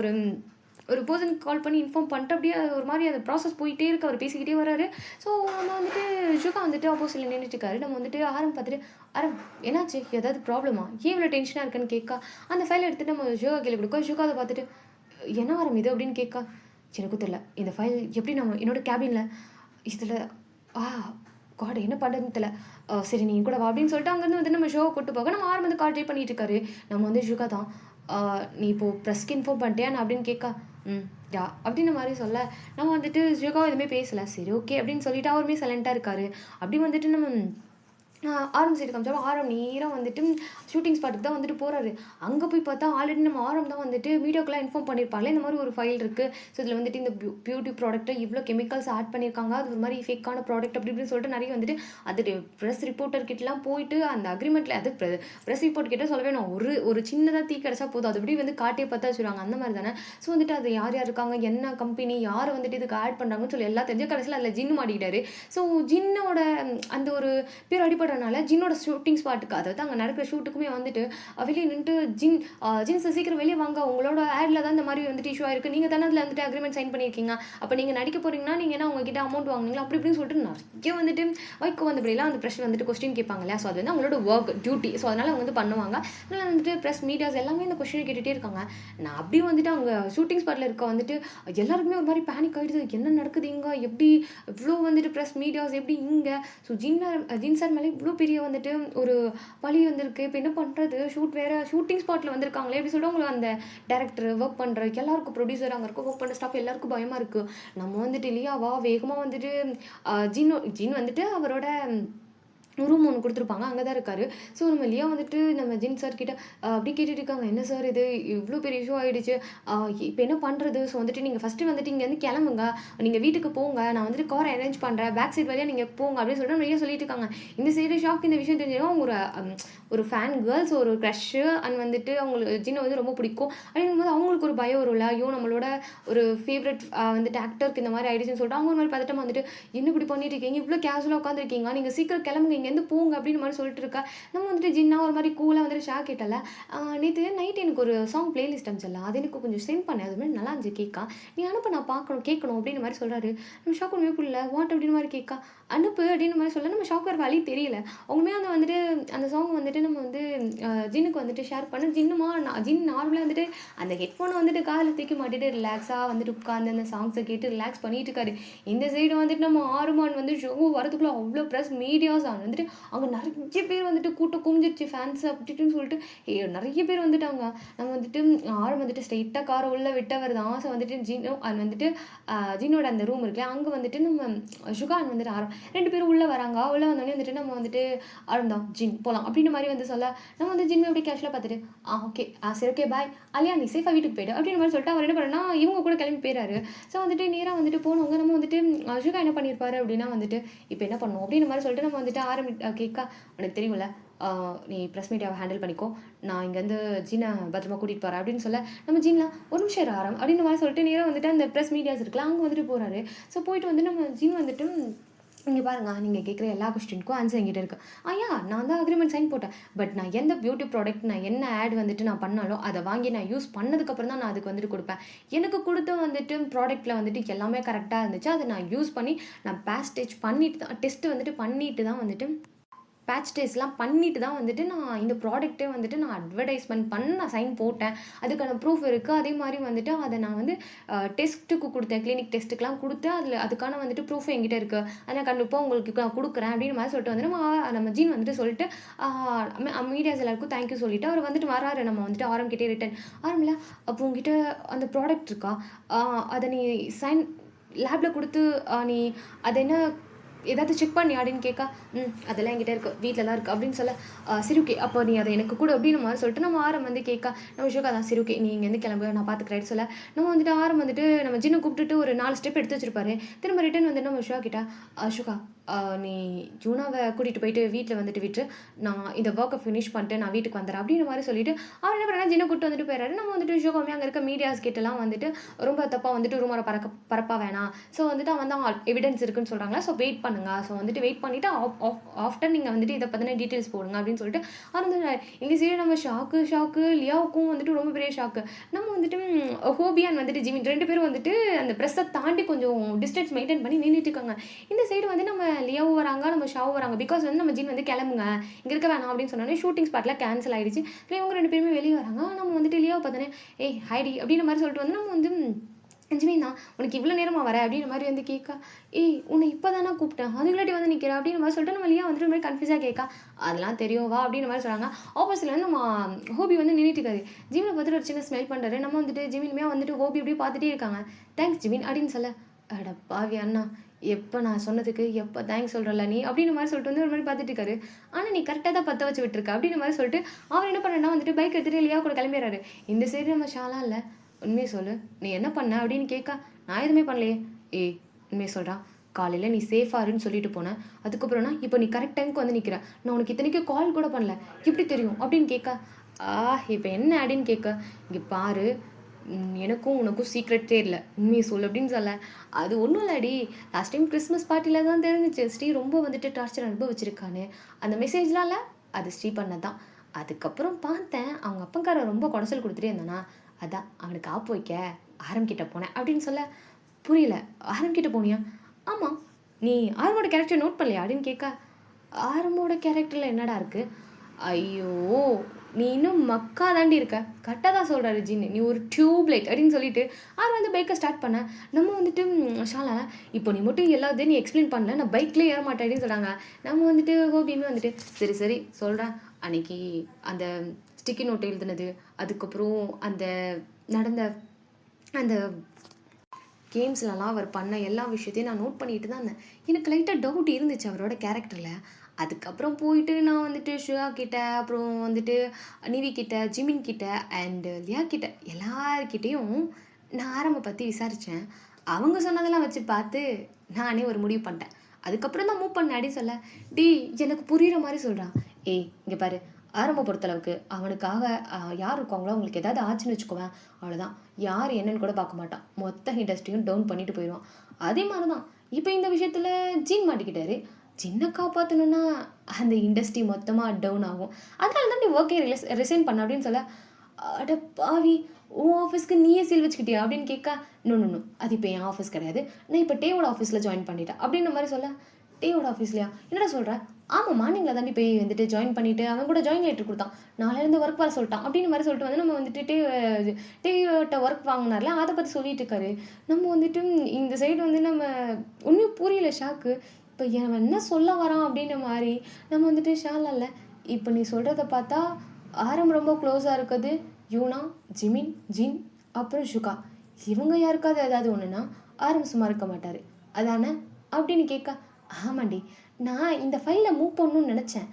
ஒரு பர்சனுக்கு கால் பண்ணி இன்ஃபார்ம் பண்ணிட்டு அப்படியே ஒரு மாதிரி அந்த ப்ராசஸ் போயிட்டே இருக்கு. அவர் பேசிக்கிட்டே வராரு. ஸோ நம்ம வந்துட்டு ஷுகா வந்துட்டு ஆப்போசிட்டில் நின்றுட்டு இருக்காரு. நம்ம வந்துட்டு ஆரம் பார்த்துட்டு ஆரம் என்னாச்சு, ஏதாவது ப்ராப்ளமா, ஏன் இவ்வளோ டென்ஷனாக இருக்குன்னு கேட்கா. அந்த ஃபைலை எடுத்துகிட்டு நம்ம ஷுகா கீழே கொடுக்கா. ஷுகா அதை பார்த்துட்டு என்ன ஆரம் இது அப்படின்னு கேட்கா. எனக்கும் தெரியல, இந்த ஃபைல் எப்படி நம்ம என்னோட கேபினில் இதில் காட் என்ன பண்ணுறதுன்னு தெரியல, சரி நீ கூட வா அப்படின்னு சொல்லிட்டு அங்கேருந்து வந்து நம்ம ஷோவை கூட்டு போக நம்ம ஆரம் வந்து கால் ட்ரை பண்ணிட்டு இருக்காரு. நம்ம வந்து ஷுகா தான் நீ இப்போது ப்ரெஸ்க்கு இன்ஃபார்ம் பண்ணிட்டியா நான் அப்படின்னு கேட்கா. யா அப்படின்ற மாதிரி சொல்ல நம்ம வந்துட்டு ஷுகாவும் எதுவுமே பேசலை. சரி ஓகே அப்படின்னு சொல்லிட்டு அவருமே சைலண்ட்டாக இருக்காரு. அப்படி வந்துட்டு நம்ம ஆரம் சைடு காமிச்சா ஆரம் நேராக வந்துட்டு ஷூட்டிங் ஸ்பாட்டுக்கு தான் வந்துட்டு போகிறாரு. அங்கே போய் பார்த்தா ஆல்ரெடி நம்ம ஆரம் தான் வந்துட்டு மீடியாக்கெலாம் இன்ஃபார்ம் பண்ணியிருப்பாங்களே இந்த மாதிரி ஒரு ஃபைல் இருக்குது, ஸோ இதில் வந்துட்டு இந்த பியூட்டி ப்ராடக்ட்டை இவ்வளோ கெமிக்கல்ஸ் ஆட் பண்ணியிருக்காங்க, அது ஒரு மாதிரி ஃபேக்கான ப்ராடக்ட் அப்படி இப்படின்னு சொல்லிட்டு நிறைய வந்துட்டு அது ப்ரெஸ் ரிப்போர்ட்டர்கிட்டலாம் போயிட்டு அந்த அக்ரிமெண்ட்டில் அது ப்ரெஸ் ரிப்போர்ட் கிட்ட சொல்லவே நான் ஒரு சின்னதாக தீ கிடச்சா போதும் அது எப்படி வந்து காட்டியே பார்த்தா வச்சுருவாங்க அந்த மாதிரி தானே. ஸோ வந்துட்டு அது யார் யார் இருக்காங்க, என்ன கம்பெனி, யார் வந்துட்டு இதுக்கு ஆட் பண்ணுறாங்கன்னு சொல்லி எல்லாம் தெரிஞ்சு கடைசியில் அதில் ஜின்னு மாட்டிக்கிட்டாரு. ஸோ ஜின்னோட அந்த ஒரு பேர் அடிப்படைனால ஜின்னோட ஷூட்டிங் ஸ்பாட்டுக்கு அதாவது அங்கே நடக்கிற ஷூட்டுக்குமே வந்துட்டு வெளியே நின்றுட்டு ஜின்ஸ் சீக்கிரம் வெளியே வாங்க, உங்களோட ஆடில் தான் இந்த மாதிரி வந்துட்டு இஷ்யூ ஆயிருக்கு, நீங்கள் தானே அதில் வந்துட்டு அக்ரிமெண்ட் சைன் பண்ணியிருக்கீங்க, அப்போ நீங்கள் நடிக்க போகிறீங்கன்னா நீங்கள் என்ன உங்ககிட்ட அமௌண்ட் வாங்குனீங்களா அப்படி இப்படின்னு சொல்லிட்டு நிறைய வந்துட்டு வைக்க வந்தபடியெல்லாம் அந்த ப்ரெஷர் வந்துட்டு கொஸ்டின் கேட்பாங்க இல்லையா. ஸோ அது வந்து அவங்களோட ஒர்க் டியூட்டி, ஸோ அதனால் அவங்க வந்து பண்ணுவாங்க. அதனால் வந்துட்டு ப்ரெஸ் மீடியாஸ் எல்லாமே இந்த கொஸ்டின் கேட்டுகிட்டே இருக்காங்க. நான் அப்படியே வந்துட்டு அவங்க ஷூட்டிங் ஸ்பாட்டில் இருக்க வந்துட்டு எல்லாருக்குமே ஒரு மாதிரி பேனிக் ஆகிடுது, என்ன நடக்குது இங்கே, எப்படி இவ்வளோ வந்துட்டு ப்ரெஸ் மீடியாஸ் எப்படி இங்கே, ஸோ ஜின் சார் மேலே இவ்வளோ பெரிய வந்துட்டு ஒரு வழி வந்திருக்கு, இப்போ என்ன பண்ணுறது, ஷூட்டிங் ஸ்பாட்டில் வந்திருக்காங்களே எப்படி சொல்லிட்டு அவங்களை அந்த டேரக்டர் ஒர்க் பண்ணுற எல்லாருக்கும் ப்ரொடியூசர் அங்கே இருக்க ஒர்க் பண்ணுற ஸ்டாஃப் எல்லாருக்கும் பயமாக இருக்குது. நம்ம வந்துட்டு இல்லையாவா வேகமாக வந்துட்டு ஜின் வந்துட்டு அவரோட ரூம் ஒன்று கொடுத்துருப்பாங்க, அங்கே தான் இருக்காரு. ஸோ நம்ம லியா வந்துட்டு நம்ம ஜின் சார் கிட்ட அப்படி கேட்டுட்டு இருக்காங்க, என்ன சார் இது இவ்வளோ பெரிய இஷ்யூ ஆகிடுச்சு, இப்போ என்ன பண்ணுறது, ஸோ வந்துட்டு நீங்கள் ஃபஸ்ட்டு வந்துட்டு இங்கேருந்து கிளம்புங்க, நீங்கள் வீட்டுக்கு போங்க, நான் வந்துட்டு கார் அரேஞ்ச் பண்ணுறேன், பேக் சைட் வழியாக நீங்கள் போங்க அப்படின்னு சொல்லிட்டு நிறைய சொல்லிட்டு இருக்காங்க. இந்த சைடு ஷாக் இந்த விஷயம் தெரிஞ்சவங்க ஒரு ஃபேன் கேர்ள்ஸ் ஒரு க்ரஷ்ஷு அண்ட் வந்துட்டு அவங்களுக்கு ஜின்னை வந்து ரொம்ப பிடிக்கும் அப்படிங்கும்போது அவங்களுக்கு ஒரு பயம் வரும்ல, ஐயோ நம்மளோட ஒரு ஃபேவரட் வந்துட்டு ஆக்டருக்கு இந்த மாதிரி ஆயிடுச்சுன்னு சொல்லிட்டு அவங்க ஒரு மாதிரி பதட்டமாக வந்துட்டு என்ன இப்படி பண்ணிட்டு இருக்கீங்க, இவ்வளோ கேஷுவலாக உட்காந்துருக்கீங்க, நீங்கள் சீக்கிரம் கிளம்புங்க இங்கேருந்து போங்க அப்படின்னு மாதிரி சொல்லிட்டு இருக்கா. நம்ம வந்துட்டு ஜின்னா ஒரு மாதிரி கூலாக வந்துட்டு ஷாக் கேட்டல. நேற்று நைட் எனக்கு ஒரு சாங் பிளேலிஸ்ட் அனுப்பிச்சிடலாம், அது எனக்கு கொஞ்சம் சென்ட் பண்ணேன், அது மாதிரி நல்லா இருந்துச்சு கேட்கா, நீ அனுப்ப நான் பார்க்கணும் கேட்கணும் அப்படின்னு மாதிரி சொல்கிறாரு. நம்ம ஷாக் ஒன்றுமே புரியல, வாட் அப்படின்னு மாதிரி கேட்கா, அனுப்பு அப்படின்னு மாதிரி சொல்ல நம்ம ஷாக் வர வழி தெரியல. அவங்களுமே அந்த வந்துட்டு அந்த சாங் வந்துட்டு நம்ம வந்து ஜின்னுக்கு வந்துட்டு ஷேர் பண்ண. ஜின் நார்மலாக வந்துட்டு அந்த ஹெட்ஃபோனை வந்துட்டு காதில் தூக்கி மாட்டிட்டு ரிலாக்ஸாக வந்துட்டு உட்காந்து அந்த சாங்ஸை கேட்டு ரிலாக்ஸ் பண்ணிட்டு இருக்காரு. இந்த சைடு வந்துட்டு நம்ம ஆறுமான் வந்து ஷோ வரதுக்குள்ளே அவ்வளோ ப்ரெஸ் மீடியாஸ் வந்துட்டு அங்கே நிறைய பேர் வந்துட்டு கூட்டம் குமிஞ்சிருச்சு ஃபேன்ஸ் அப்படின்ட்டு சொல்லிட்டு நிறைய பேர் வந்துட்டாங்க. நம்ம வந்துட்டு ஆரம் வந்துட்டு ஸ்ட்ரெயிட்டாக காரை உள்ளே விட்டவர் தான். ஸோ வந்துட்டு ஜின்னோ அது வந்துட்டு ஜின்னோட அந்த ரூம் இருக்குல்ல, அங்கே வந்துட்டு நம்ம ஷுகான் வந்துட்டு ஆரம் 2 பேரும் உள்ளே வராங்க. உள்ளே வந்தோடனே வந்துட்டு நம்ம வந்துட்டு ஆரம் தான் ஜின் போகலாம் அப்படின்னு மாதிரி வந்து சொல்ல, நம்ம வந்து ஜின் எப்படி கேஷுவலாக பார்த்துட்டு ஓகே சரி ஓகே பாய் அலியா நீ சேஃபாக வீட்டுக்கு போய்டு அப்படின்னு மாதிரி சொல்லிட்டு அவர் என்ன பண்ணா இவங்க கூட கிளம்பி போயிறாரு. ஸோ வந்துட்டு நேராக வந்துட்டு போனவங்க நம்ம வந்துட்டு ஷுகா என்ன பண்ணியிருப்பாரு அப்படின்னா வந்துட்டு இப்போ என்ன பண்ணணும் அப்படின்னு மாதிரி சொல்லிட்டு நம்ம வந்துட்டு கேட்கா, உனக்கு தெரியும்ல நீ ப்ரெஸ் மீடியாவை ஹேண்டில் பண்ணிக்கோ, நான் இங்கேருந்து ஜீனை பத்திரமா கூட்டிகிட்டு போகிறேன் அப்படின்னு சொல்ல, நம்ம ஜீன்லாம் ஒரு நிமிஷம் ஆரம் அப்படின்னு மாதிரி சொல்லிட்டு நேராக வந்துட்டு அந்த ப்ரெஸ் மீடியாஸ் இருக்குல்ல அங்கே வந்துட்டு போகிறாரு. ஸோ போயிட்டு வந்து நம்ம ஜீன் வந்துட்டு இங்கே பாருங்க, நீங்கள் கேட்குற எல்லா கொஸ்டினுக்கும் ஆன்சர் என்கிட்ட இருக்குது. நான் தான் அக்ரிமெண்ட் சைன் போட்டேன், பட் நான் எந்த பியூட்டி ப்ராடக்ட் நான் என்ன ஆட் வந்துட்டு நான் பண்ணாலும் அதை வாங்கி நான் யூஸ் பண்ணதுக்கப்புறம் தான் நான் அதுக்கு வந்துட்டு கொடுப்பேன். எனக்கு கொடுத்த வந்துட்டு ப்ராடக்ட்டில் வந்துட்டு எல்லாமே கரெக்டாக இருந்துச்சு, அதை நான் யூஸ் பண்ணி நான் பேட்ச் டெஸ்ட் பண்ணிட்டு தான் டெஸ்ட்டு வந்துட்டு பண்ணிட்டு தான் வந்துட்டு பேட்ச் டெஸ்ட்லாம் பண்ணிட்டு தான் வந்துட்டு நான் இந்த ப்ராடக்ட்டே வந்துட்டு நான் அட்வர்டைஸ்மெண்ட் பண்ண நான் சைன் போட்டேன், அதுக்கான ப்ரூஃப் இருக்குது. அதே மாதிரி வந்துட்டு அதை நான் வந்து டெஸ்ட்டுக்கு கொடுத்தேன், கிளினிக் டெஸ்ட்டுக்கெலாம் கொடுத்தேன், அதுக்கான வந்துட்டு ப்ரூஃப் என்கிட்ட இருக்குது, அதை நான் கண்டிப்பாக உங்களுக்கு நான் கொடுக்குறேன் அப்படின்னு மாதிரி சொல்லிட்டு வந்து நம்ம ஜீன் வந்துட்டு சொல்லிட்டு மீடியாஸ் எல்லாருக்கும் தேங்க்யூ சொல்லிவிட்டு அவர் வந்துட்டு வராரு. நம்ம வந்துட்டு ஆரம்பிக்கிட்டே ரிட்டன் ஆரம்பில்ல, அப்போ உங்ககிட்ட அந்த ப்ராடக்ட் இருக்கா, அதை நீ சைன் லேபில் கொடுத்து நீ அதை என்ன ஏதாவது செக் பண்ணி அப்படின்னு கேட்கா, அதெல்லாம் என்கிட்ட இருக்குது, வீட்டில் தான் இருக்குது அப்படின்னு சொல்ல, சரி ஓகே அப்போ நீ அதை எனக்கு கூட அப்படின்னு மாதிரி சொல்லிட்டு நம்ம ஆரம் வந்து கேட்கா, நம்ம ஷோக்கா தான் சரி ஓகே நீ இங்கேருந்து கிளம்பு நான் பார்த்துக்கிறேன்னு சொல்ல, நம்ம வந்துட்டு ஆரம் வந்துட்டு நம்ம ஜின்னை கூப்பிட்டுட்டு ஒரு 4 ஸ்டெப் எடுத்து வச்சிருப்பாரு. திரும்ப ரிட்டன் வந்துட்டு நம்ம ஷோக்கா கிட்டா, ஷோக்கா நீ ஜூனாவை கூட்டிகிட்டு போயிட்டு வீட்டில் வந்துட்டு விட்டு நான் இந்த ஒர்க்கை ஃபினிஷ் பண்ணிட்டு நான் வீட்டுக்கு வந்துடுறேன் அப்படின்ற மாதிரி சொல்லிட்டு அவர் என்ன பண்ணா ஜின்னை கூப்பிட்டு வந்துட்டு போயிடுறாரு. நம்ம வந்துட்டு ஷோகாமே அங்கே இருக்க மீடியாஸ் கிட்டலாம் வந்துட்டு ரொம்ப தப்பாக வந்துட்டு ரூமரை பரப்பா வேணாம், ஸோ வந்துட்டு அவன் தான் எவிடன்ஸ் இருக்குன்னு சொல்கிறாங்களா, ஸோ வெயிட் பண்ணுங்க, ஸோ வந்துட்டு வெயிட் பண்ணிவிட்டு ஆஃப்டர் நீங்கள் வந்துட்டு இதை பற்றின டீட்டெயில்ஸ் போடுங்க அப்படின்னு சொல்லிட்டு அவர் வந்து இந்த சைடு நம்ம ஷாக்கு லியாவுக்கும் வந்துட்டு ரொம்ப பெரிய ஷாக்கு. நம்ம வந்துட்டு ஹோபியான் வந்துட்டு ஜிமின் 2 பேரும் வந்துட்டு அந்த ப்ரெஸ்ஸை தாண்டி கொஞ்சம் டிஸ்டன்ஸ் மெயின்டைன் பண்ணி நின்றுட்டு இருக்காங்க. இந்த சைடு வந்து நம்ம லியாவும் வராங்க, நம்ம ஷாவும் வராங்க. பிகாஸ் வந்து நம்ம ஜின் வந்து கிளம்புங்க இங்கே இருக்க வேணாம் அப்படின்னு சொன்னோன்னே ஷூட்டிங் ஸ்பாட்டில் கேன்சல் ஆகிடுச்சு. இல்லை இவங்க 2 பேருமே வெளியே வராங்க. நம்ம வந்துட்டு லியாவை பார்த்தோன்னே ஹைடி அப்படின்ற மாதிரி சொல்லிட்டு வந்து நம்ம வந்து ஜிமின் தான் உனக்கு இவ்வளோ நேரமாக வர அப்படின்ற மாதிரி வந்து கேட்கா, உன்னை இப்போ தானே கூப்பிட்டேன் அதுக்குள்ளாட்டி வந்து நிற்கிறேன் அப்படின்ற மாதிரி சொல்லிட்டு நம்ம லியா வந்துட்டு மாதிரி கன்ஃபியூஸாக கேட்கா, அதெல்லாம் தெரியும் வா அப்படின்ற மாதிரி சொல்கிறாங்க. ஆப்போசிட்டில் வந்து நம்ம ஹோபி வந்து நின்றுட்டு இருக்காரு. ஜிமினை பார்த்துட்டு ஒரு சின்ன ஸ்மெல் பண்ணுறாரு. நம்ம வந்துட்டு ஜிமினுமே வந்துட்டு ஹோபி அப்படியே பார்த்துட்டே இருக்காங்க. தேங்க்ஸ் ஜிமின் அப்படின்னு சொல்ல, அட பாவி அண்ணா எப்போ நான் சொன்னதுக்கு எப்போ தேங்க்ஸ் சொல்கிறல்ல நீ அப்படின்னு மாதிரி சொல்லிட்டு வந்து ஒரு மாதிரி பார்த்துட்டு இருக்காரு. ஆனால் நீ கரெக்டாக தான் பற்ற வச்சு விட்டுருக்க அப்படின்னு மாதிரி சொல்லிட்டு அவர் என்ன பண்ணா வந்துட்டு பைக் எடுத்துகிட்டு லியா கூட கிளம்பிடுறாரு. இந்த சைடு நம்ம ஷாலாம் இல்லை, உண்மையை சொல்லு நீ என்ன பண்ண அப்படின்னு கேட்கா, நான் எதுவுமே பண்ணலையே. உண்மையை சொல்கிறான், காலையில் நீ சேஃபாக இருன்னு சொல்லிட்டு போனேன், அதுக்கப்புறம்னா இப்போ நீ கரெக்ட் டைமுக்கு வந்து நிற்கிற, நான் உனக்கு இத்தனைக்கும் கால் கூட பண்ணல, எப்படி தெரியும் அப்படின்னு கேட்கா, இப்போ என்ன அப்படின்னு கேட்க, இங்கே பாரு எனக்கும் உனக்கும் சீக்ரெட்டே இல்லை, உண்மையை சொல்லு அப்படின்னு சொல்ல, அது ஒன்றும் இல்லடி, லாஸ்ட் டைம் கிறிஸ்மஸ் பார்ட்டியில் தான் தெரிஞ்சிச்சு ஸ்ரீ ரொம்ப வந்துட்டு டார்ச்சர் அனுபவிச்சிருக்கான்னு, அந்த மெசேஜ்லாம் இல்லை அது ஸ்ரீ பண்ணது தான். அதுக்கப்புறம் பார்த்தேன் அவங்க அப்பங்காரன் ரொம்ப குடசல் கொடுத்துட்டே இருந்தானா, அதான் அவனுக்கு ஆப்பு வைக்க ஆரம்பிக்கிட்ட போனேன் அப்படின்னு சொல்ல, புரியல ஆரம்பிக்கிட்ட போனியா, ஆமாம் நீ ஆரம்போட கேரக்டர் நோட் பண்ணலையா அப்படின்னு கேட்க, ஆரம்போட கேரக்டரில் என்னடா இருக்குது, ஐயோ நீ இன்னும் மக்கா தாண்டி இருக்க, கரெக்டாக தான் சொல்கிறாரு ஜின், நீ ஒரு டியூப்லைட் அப்படின்னு சொல்லிட்டு அவர் வந்து பைக்கை ஸ்டார்ட் பண்ண. நம்ம வந்துட்டு ஷாலா இப்போ நீ மட்டும் எல்லாத்தையும் நீ எக்ஸ்பிளைன் பண்ணல, நான் பைக்லேயே ஏற மாட்டேன் அப்படின்னு சொல்கிறாங்க. நம்ம வந்துட்டு ஹோபியுமே வந்துட்டு சரி சொல்கிறேன், அன்னைக்கு அந்த ஸ்டிக்கி நோட்டு எழுதுனது, அதுக்கப்புறம் அந்த நடந்த அந்த கேம்ஸ்லலாம் அவர் பண்ண எல்லா விஷயத்தையும் நான் நோட் பண்ணிட்டு தான் இருந்தேன். எனக்கு லைட்டாக டவுட் இருந்துச்சு அவரோட கேரக்டரில். அதுக்கப்புறம் போயிட்டு நான் வந்துட்டு ஷுயா கிட்ட, அப்புறம் வந்துட்டு நிவி கிட்ட, ஜிமின் கிட்ட அண்டு லியா கிட்ட எல்லார்கிட்டையும் நான் ஆரம்பை பற்றி விசாரித்தேன். அவங்க சொன்னதெல்லாம் வச்சு பார்த்து நானே ஒரு முடிவு பண்ணிட்டேன். அதுக்கப்புறம் தான் மூவ் பண்ண அடி சொல்ல, எனக்கு புரிகிற மாதிரி சொல்கிறான். இங்கே பாரு, ஆரம்ப பொறுத்தளவுக்கு அவனுக்காக யார் இருக்காங்களோ அவங்களுக்கு ஏதாவது ஆச்சுன்னு வச்சுக்குவேன், அவ்வளோதான், யார் என்னன்னு கூட பார்க்க மாட்டான், மொத்த இண்டஸ்ட்ரியும் டவுன் பண்ணிட்டு போயிடுவான். அதே மாதிரி தான் இப்போ இந்த விஷயத்தில் ஜீன் மாட்டிக்கிட்டாரு. ஜின்னை காப்பாற்றணுன்னா அந்த இண்டஸ்ட்ரி மொத்தமாக டவுன் ஆகும். அதனால தான் நீ ஒர்க்கே ரிசைன் பண்ண அப்படின்னு சொல்ல, அட பாவி உன் ஆஃபீஸ்க்கு நீயே சீல் வச்சுக்கிட்டியா அப்படின்னு கேட்க, நோ அது இப்போ என் ஆஃபீஸ் கிடையாது, நான் இப்போ டேவோட ஆஃபீஸில் ஜாயின் பண்ணிட்டேன் அப்படின்ற மாதிரி சொல்ல, டேவோட ஆஃபீஸ்லையா என்னடா சொல்கிற? ஆமாம், மார்னிங்கில் தாண்டி போய் வந்துட்டு ஜாயின் பண்ணிவிட்டு அவன் கூட ஜாயின் லெட்டர் கொடுத்தான், நாளையிலேருந்து ஒர்க் வர சொல்லிட்டான் அப்படின்னு மாதிரி சொல்லிட்டு வந்து நம்ம வந்துட்டு டேவிட்ட ஒர்க் வாங்கினார்ல அதை பற்றி சொல்லிட்டு இருக்காரு. நம்ம வந்துட்டு இந்த சைடு வந்து நம்ம ஒன்றும் புரியல, ஷாக்கு. இப்போ அவன் என்ன சொல்ல வரான் அப்படின்ற மாதிரி நம்ம வந்துட்டு ஷாலா இல்லை. இப்போ நீ சொல்கிறத பார்த்தா ரொம்ப க்ளோஸாக இருக்குது யூனா, ஜிமின், ஜின், அப்புறம் ஷுகா. இவங்க யாருக்காவது ஏதாவது ஒன்றுனா சும்மா இருக்க மாட்டார் அதானே அப்படின்னு கேட்க, ஆமாண்டி நான் இந்த ஃபைலை மூவ் பண்ணணும்னு நினச்சேன்.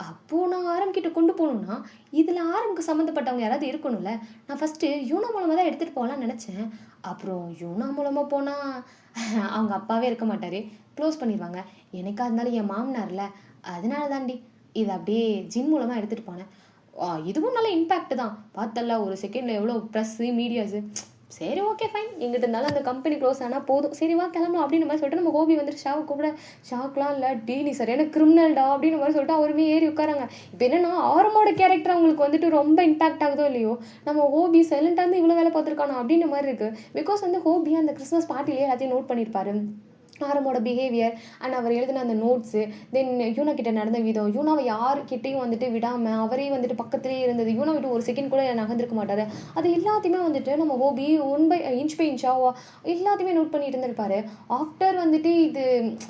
அப்போது நான் கிட்ட கொண்டு போகணுன்னா இதில் சம்மந்தப்பட்டவங்க யாராவது இருக்கணும்ல. நான் ஃபஸ்ட்டு யூனா மூலமாக தான் எடுத்துகிட்டு போகலான்னு நினச்சேன். அப்புறம் யூனா மூலமாக போனால் அவங்க அப்பாவே இருக்க மாட்டார், க்ளோஸ் பண்ணிடுவாங்க. எனக்காக இருந்தாலும் என் மாமனார்ல, அதனால தாண்டி இதை அப்படியே ஜின் மூலமாக எடுத்துகிட்டு போனேன். இதுவும் நல்ல இம்பேக்ட் தான். பார்த்தல ஒரு செகண்டில் எவ்வளோ ப்ரெஸ்ஸு மீடியாஸு. சரி ஓகே ஃபைன், எங்கிட்ட இருந்தாலும் அந்த கம்பெனி க்ளோஸ் ஆனால் போதும், சரி வா கிளம்பலாம் அப்படின்னு மாதிரி சொல்லிட்டு நம்ம ஹோபி வந்துட்டு ஷாவை கூப்பிட, ஷாக்லாம் இல்லை டெய்லி சரியான கிரிமினல்டா அப்படின்னு மாதிரி சொல்லிட்டு அவருமே ஏறி உட்காராங்க. இப்போ என்னன்னா ஆரமோட கேரக்டர் அவங்களுக்கு வந்துட்டு ரொம்ப இம்பாக்ட் ஆகுதோ இல்லையோ, நம்ம ஹோபி சைலண்டாக இருந்து இவ்வளோ வேலை பார்த்துருக்கானோ அப்படின்ற மாதிரி இருக்குது. பிகாஸ் வந்து ஹோபி அந்த கிறிஸ்மஸ் பார்ட்டிலேயே எல்லாத்தையும் நோட் பண்ணியிருப்பாரு, ஆரமோட பிஹேவியர் அண்ட் அவர் எழுதின அந்த நோட்ஸு, தென் யூனா கிட்ட நடந்த விதம், யூனாவை யார்கிட்டையும் வந்துட்டு விடாமல் அவரே வந்துட்டு பக்கத்துலேயே இருந்தது, யூனா விட்டு ஒரு செகண்ட் கூட நகர்ந்துருக்க மாட்டார். அது எல்லாத்தையுமே வந்துட்டு நம்ம ஹோபி இன்ச் பை இன்ச்சாக எல்லாத்தையுமே நோட் பண்ணிட்டு இருந்திருப்பாரு. ஆஃப்டர் வந்துட்டு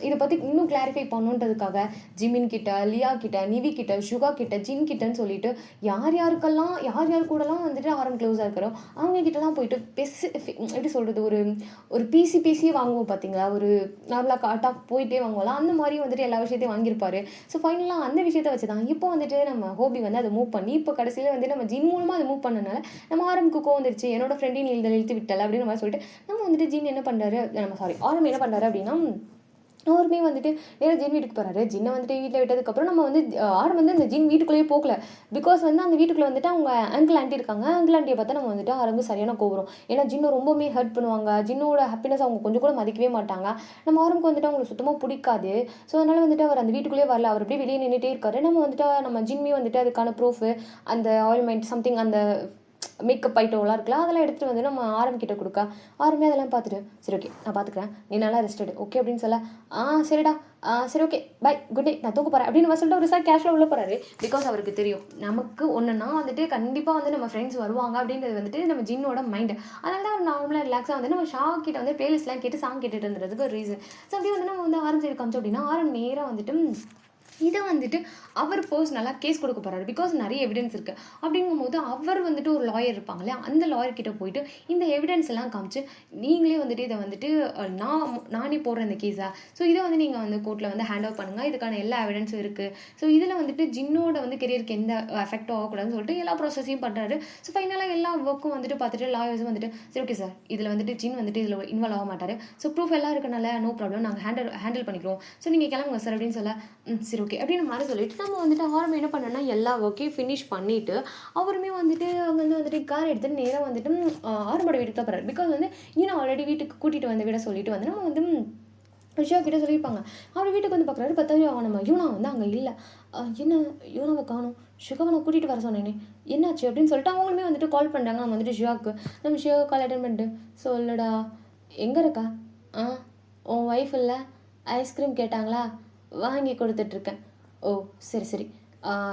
இதை பற்றி இன்னும் கிளாரிஃபை பண்ணுன்றதுக்காக ஜிமின் கிட்ட, லியா கிட்ட, நிவி கிட்ட, ஷுகா கிட்ட, ஜின் கிட்டன்னு சொல்லிட்டு யார் யார் கூடலாம் வந்துட்டு க்ளோஸாக இருக்கிறோம் அவங்க கிட்டலாம் போயிட்டு எப்படி சொல்கிறது, ஒரு பேசியே வாங்குவோம் பார்த்தீங்களா, ஒரு நார்மலாக காட்டாக போயிட்டே வாங்குவோம்ல, அந்த மாதிரி வந்துட்டு எல்லா விஷயத்தையும் வாங்கியிருப்பாரு. ஸோ ஃபைனலாக அந்த விஷயத்தை வச்சு தான் இப்போ வந்துட்டு நம்ம ஹோபி வந்து அதை மூவ் பண்ணி இப்போ கடைசியில் வந்து நம்ம ஜின் மூலமாக அதை மூவ் பண்ணனால நம்ம கோவம் வந்துருச்சு, என்னோட ஃப்ரெண்டையும் இழுத்து விட்டல அப்படின்னு மாதிரி சொல்லிட்டு நம்ம வந்துட்டு ஜின் என்ன பண்ணுறாரு, ஆரம் என்ன பண்ணுறாரு அப்படின்னா, அவருமே வந்துட்டு நேராக ஜின் வீட்டுக்கு போகிறாரு. ஜின்னை வந்துட்டு வீட்டில் விட்டதுக்கப்புறம் நம்ம வந்து ஆரம் வந்து அந்த ஜின் வீட்டுக்குள்ளேயே போகல. பிகாஸ் வந்து அந்த வீட்டுக்குள்ளே வந்துட்டு அவங்க அங்கிள் ஆண்டி இருக்காங்க. அங்கிள் ஆண்டியை பார்த்தா நம்ம வந்துட்டு ஆரம்பு சரியான கோவரும். ஏன்னா ஜின்னை ரொம்பவுமே ஹர்ட் பண்ணுவாங்க. ஜின்னோட ஹாப்பினஸ் அவங்க கொஞ்சம் கூட மதிக்கவே மாட்டாங்க. நம்ம ஆரம்புக்கு வந்துட்டு அவங்களுக்கு சுத்தமாக பிடிக்காது. ஸோ அதனால் வந்துட்டு அவர் அந்த வீட்டுக்குள்ளேயே வரல, அவர் அப்படியே வெளியே நின்றுட்டே இருக்காரு. நம்ம வந்துட்டு நம்ம ஜின்மே வந்துட்டு அதுக்கான ப்ரூஃபு, அந்த ஆயில்மெண்ட் சம்திங், அந்த மேக்கப் ஐட்டம்லாம் இருக்கலாம், அதெல்லாம் எடுத்துகிட்டு வந்து நம்ம கிட்ட கொடுக்க, ஆரம்பி அதெல்லாம் பார்த்துட்டு சரி ஓகே நான் பார்த்துக்கிறேன், நீ நல்லா ரெஸ்டடு ஓகே அப்படின்னு சொல்ல, சரிடா சரி ஓகே பை குட் டே நான் தூக்க போகிறேன் அப்படின்னு சொல்லிட்டு ஒரு சார் கேஷுவலாக உள்ள போகிறாரு. பிகாஸ் அவருக்கு தெரியும் நமக்கு ஒன்றுனா வந்துட்டு கண்டிப்பாக வந்து நம்ம ஃப்ரெண்ட்ஸ் வருவாங்க அப்படின்றது வந்துட்டு நம்ம ஜின்னோட மைண்டு. அதனால தான் அவர் நார்மலாக ரிலாக்ஸாக வந்து நம்ம ஷா கிட்ட வந்து பிளேலிஸ்ட்லாம் கேட்டு சாங் கேட்டுட்டு இருந்ததுக்கு ஒரு ரீசன். ஸோ அப்படி வந்து நம்ம வந்து சைடு காமிச்சோம் அப்படின்னா நேராக வந்துட்டு இதை வந்துட்டு அவர் பர்சனலாக கேஸ் கொடுக்க போகிறாரு. பிகாஸ் நிறைய எவிடன்ஸ் இருக்குது. அப்படிங்கும்போது அவர் வந்துட்டு ஒரு லாயர் இருப்பாங்க இல்லையா, அந்த லாயர்கிட்ட போயிட்டு இந்த எவிடன்ஸ் எல்லாம் காமிச்சு நீங்களே வந்துட்டு இதை வந்துட்டு நானே போடுறேன் இந்த கேஸை, ஸோ இதை வந்து நீங்கள் வந்து கோர்ட்டில் வந்து ஹேண்ட் ஓவர் பண்ணுங்கள், இதுக்கான எல்லா எவிடன்ஸும் இருக்குது. ஸோ இதில் வந்துட்டு ஜின்னோட வந்து கெரியருக்கு எந்த எஃபெக்டும் ஆகக்கூடாதுன்னு சொல்லிட்டு எல்லா ப்ராசஸையும் பண்ணுறாரு. ஸோ ஃபைனலாக எல்லா ஒர்க்கும் வந்துட்டு பார்த்துட்டு லாயர்ஸும் வந்துட்டு சரி ஓகே சார் இதில் வந்துட்டு ஜின் வந்துட்டு இதில் இன்வால்வ் ஆக மாட்டார், ஸோ ப்ரூஃப் எல்லாம் இருக்கனால நோ ப்ராப்ளம் நாங்கள் ஹேண்டில் பண்ணிக்கிறோம், ஸோ நீங்கள் கிளம்புங்க சார் அப்படின்னு சொல்ல, சரி ஓகே அப்படின்னு மாதிரி சொல்லிட்டு நம்ம வந்துட்டு ஆரம்பம் என்ன பண்ணோம்னா எல்லா ஒர்க்கையும் ஃபினிஷ் பண்ணிவிட்டு அவருமே வந்துட்டு அவங்க வந்துட்டு கார் எடுத்துகிட்டு நேராக வந்துட்டு ஆரம்போட வீட்டுக்கு தான் போகிறாரு. பிகாஸ் வந்து இன்னும் ஆல்ரெடி வீட்டுக்கு கூட்டிகிட்டு வந்து விட சொல்லிட்டு வந்து நம்ம வந்து ஷியா கிட்ட சொல்லியிருப்பாங்க. அவர் வீட்டுக்கு வந்து பார்க்குறாரு, பார்த்தா நம்ம யூனா வந்து அங்கே இல்லை. என்ன யூனாவை காணும், ஷிகாவை நான் கூட்டிகிட்டு வர சொன்னேனே என்னாச்சு அப்படின்னு சொல்லிட்டு அவங்களுமே வந்துட்டு கால் பண்ணுறாங்க. நம்ம வந்துட்டு ஷியாவுக்கு நம்ம ஷியாவை கால் அட்டன் பண்ணிட்டு சொல்லுடா எங்கே இருக்கா, உன் ஒய்ஃப் இல்லை ஐஸ்கிரீம் கேட்டாங்களா வாங்கி கொடுத்துட்ருக்கேன், ஓ சரி